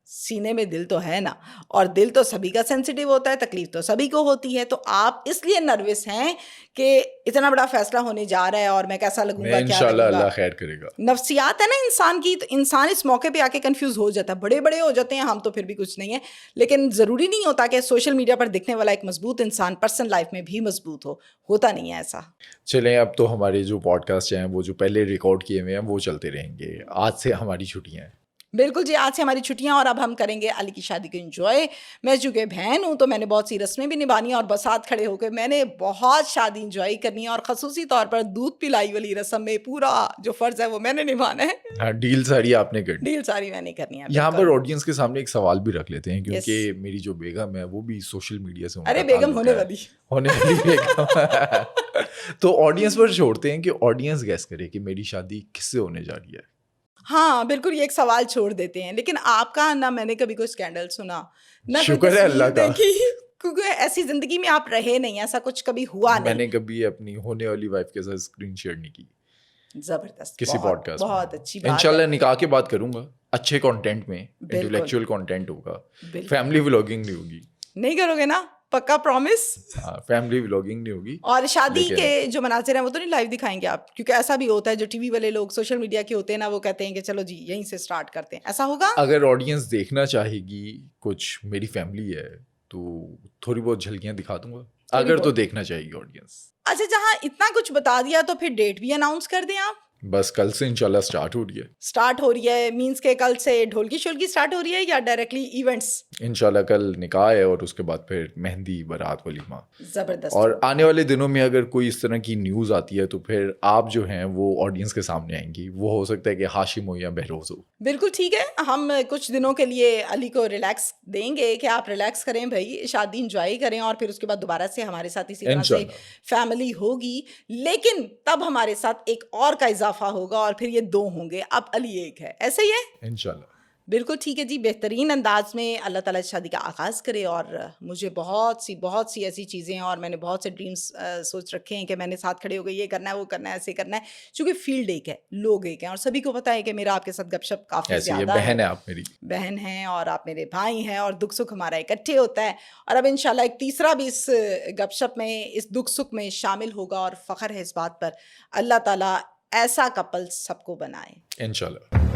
A: سینے میں دل تو ہے نا, اور دل تو سبھی کا سینسیٹیو ہوتا ہے, تکلیف تو سبھی کو ہوتی ہے. تو آپ اس لیے نروس ہیں کہ اتنا بڑا فیصلہ ہونے جا رہا ہے اور میں کیسا لگوں گا, کیا
B: انشاءاللہ
A: لگوں گا.
B: اللہ خیر کرے گا.
A: نفسیات ہے نا انسان کی, تو انسان اس موقع پہ آ کے کنفیوز ہو جاتا ہے. بڑے بڑے ہو جاتے ہیں ہم تو پھر بھی کچھ نہیں ہے, لیکن ضروری نہیں ہوتا کہ سوشل میڈیا پر دکھنے والا ایک مضبوط انسان پرسنل لائف میں بھی مضبوط ہو, ہوتا نہیں ہے ایسا.
B: چلیں اب تو ہمارے جو پوڈ کاسٹ ہیں وہ جو پہلے ریکارڈ کیے ہوئے ہیں وہ چلتے رہیں گے. آج سے ہماری چھٹیاں ہیں.
A: بالکل جی, آج سے ہماری چھٹیاں, اور اب ہم کریں گے علی کی شادی کو انجوائے. میں چونکہ بہن ہوں تو میں نے بہت سی رسمیں بھی نبھانی ہیں, اور بسات کھڑے ہو کے میں نے بہت شادی انجوائے کرنی ہے, اور خصوصی طور پر دودھ پلائی والی رسم میں پورا جو فرض ہے وہ میں نے نبھانا ہے.
B: ہاں, ڈیل ساری آپ نے کرنی.
A: ڈیل ساری میں نے کرنی ہے.
B: یہاں پر آڈینس کے سامنے ایک سوال بھی رکھ لیتے ہیں, کیونکہ میری جو بیگم ہے وہ بھی سوشل میڈیا سے,
A: ارے بیگم ہونے
B: والی بیگم, تو آڈینس پر چھوڑتے ہیں کہ آڈینس گیس کرے کہ میری شادی کس سے ہونے جا رہی ہے.
A: ہاں بالکل, یہ ایک سوال چھوڑ دیتے ہیں. لیکن آپ کا نہ میں نے کبھی کوئی اسکینڈل سنا, نہ
B: شکر ہے اللہ کا.
A: کیونکہ ایسی زندگی میں آپ رہے نہیں, ایسا کچھ کبھی ہوا
B: میں
A: نہیں.
B: نے کبھی اپنی ہونے والی وائف کے ساتھ اسکرین شیئر نہیں کی
A: زبردست,
B: کسی پوڈ کاسٹ میں.
A: بہت اچھی بات
B: انشاءاللہ
A: ہے.
B: نکاح کے بات کروں گا, اچھے کانٹینٹ میں, انٹلیکچوئل کانٹینٹ ہوگا, فیملی ولاگنگ نہیں ہوگی.
A: نہیں کرو گے نا, پکا پرومس؟
B: ہاں, فیملی ولاگنگ نہیں ہوگی.
A: اور شادی کے جو مناظر ہیں وہ تو نہیں لائیو دکھائیں گے آپ؟ کیونکہ ایسا بھی ہوتا ہے جو ٹی وی والے لوگ سوشل میڈیا کے ہوتے ہیں نا, وہ کہتے ہیں کہ چلو جی یہیں سے سٹارٹ کرتے ہیں, ایسا ہوگا؟
B: اگر آڈینس دیکھنا چاہے گی, کچھ میری فیملی ہے تو تھوڑی بہت جھلکیاں دکھا دوں گا, اگر تو دیکھنا چاہیے گی آڈینس.
A: اچھا, جہاں اتنا کچھ بتا دیا تو پھر ڈیٹ بھی اناؤنس کر دیں آپ.
B: بس کل سے انشاءاللہ اسٹارٹ ہو رہی ہے.
A: اسٹارٹ ہو رہی ہے مینس کہ کل سے ڈھولکی شولکی اسٹارٹ ہو رہی ہے یا ڈائریکٹلی ایونٹس؟
B: انشاءاللہ کل نکاح ہے اور اس کے بعد پھر مہندی, بارات, ولیمہ.
A: زبردست.
B: اور آنے والے دنوں میں اگر کوئی اس طرح کی نیوز آتی ہے تو پھر آپ جو ہیں وہ آڈینس کے سامنے آئیں گی. وہ ہو سکتا ہے کہ ہاشم ہو یا بہروز ہو.
A: بالکل ٹھیک ہے, ہم کچھ دنوں کے لیے علی کو ریلیکس دیں گے کہ آپ ریلیکس کریں بھائی, شادی انجوائے کریں, اور پھر اس کے بعد دوبارہ سے ہمارے ساتھ اسی طرح سے فیملی ہوگی. لیکن تب ہمارے ساتھ ایک اور کا اضافہ ہوگا اور پھر یہ 2 ہوں گے, اب علی ایک ہے, ایسے ہی ہے
B: انشاءاللہ.
A: بالکل ٹھیک ہے جی. بہترین انداز میں اللہ تعالیٰ شادی کا آغاز کرے. اور مجھے بہت سی ایسی چیزیں ہیں اور میں نے بہت سے ڈریمز سوچ رکھے ہیں کہ میں نے ساتھ کھڑے ہو گئے, یہ کرنا ہے, وہ کرنا ہے, ایسے کرنا ہے. چونکہ فیلڈ ایک ہے, لوگ ایک ہیں, اور سبھی کو پتہ ہے کہ میرا آپ کے ساتھ گپ شپ کافی زیادہ ہے.
B: بہن ہے آپ میری,
A: بہن ہیں اور آپ میرے بھائی ہیں, اور دکھ سکھ ہمارا اکٹھے ہوتا ہے. اور اب انشاءاللہ ایک تیسرا بھی اس گپ شپ میں, اس دکھ سکھ میں شامل ہوگا, اور فخر ہے اس بات پر. اللہ تعالیٰ ایسا کپل سب کو بنائے
B: انشاءاللہ.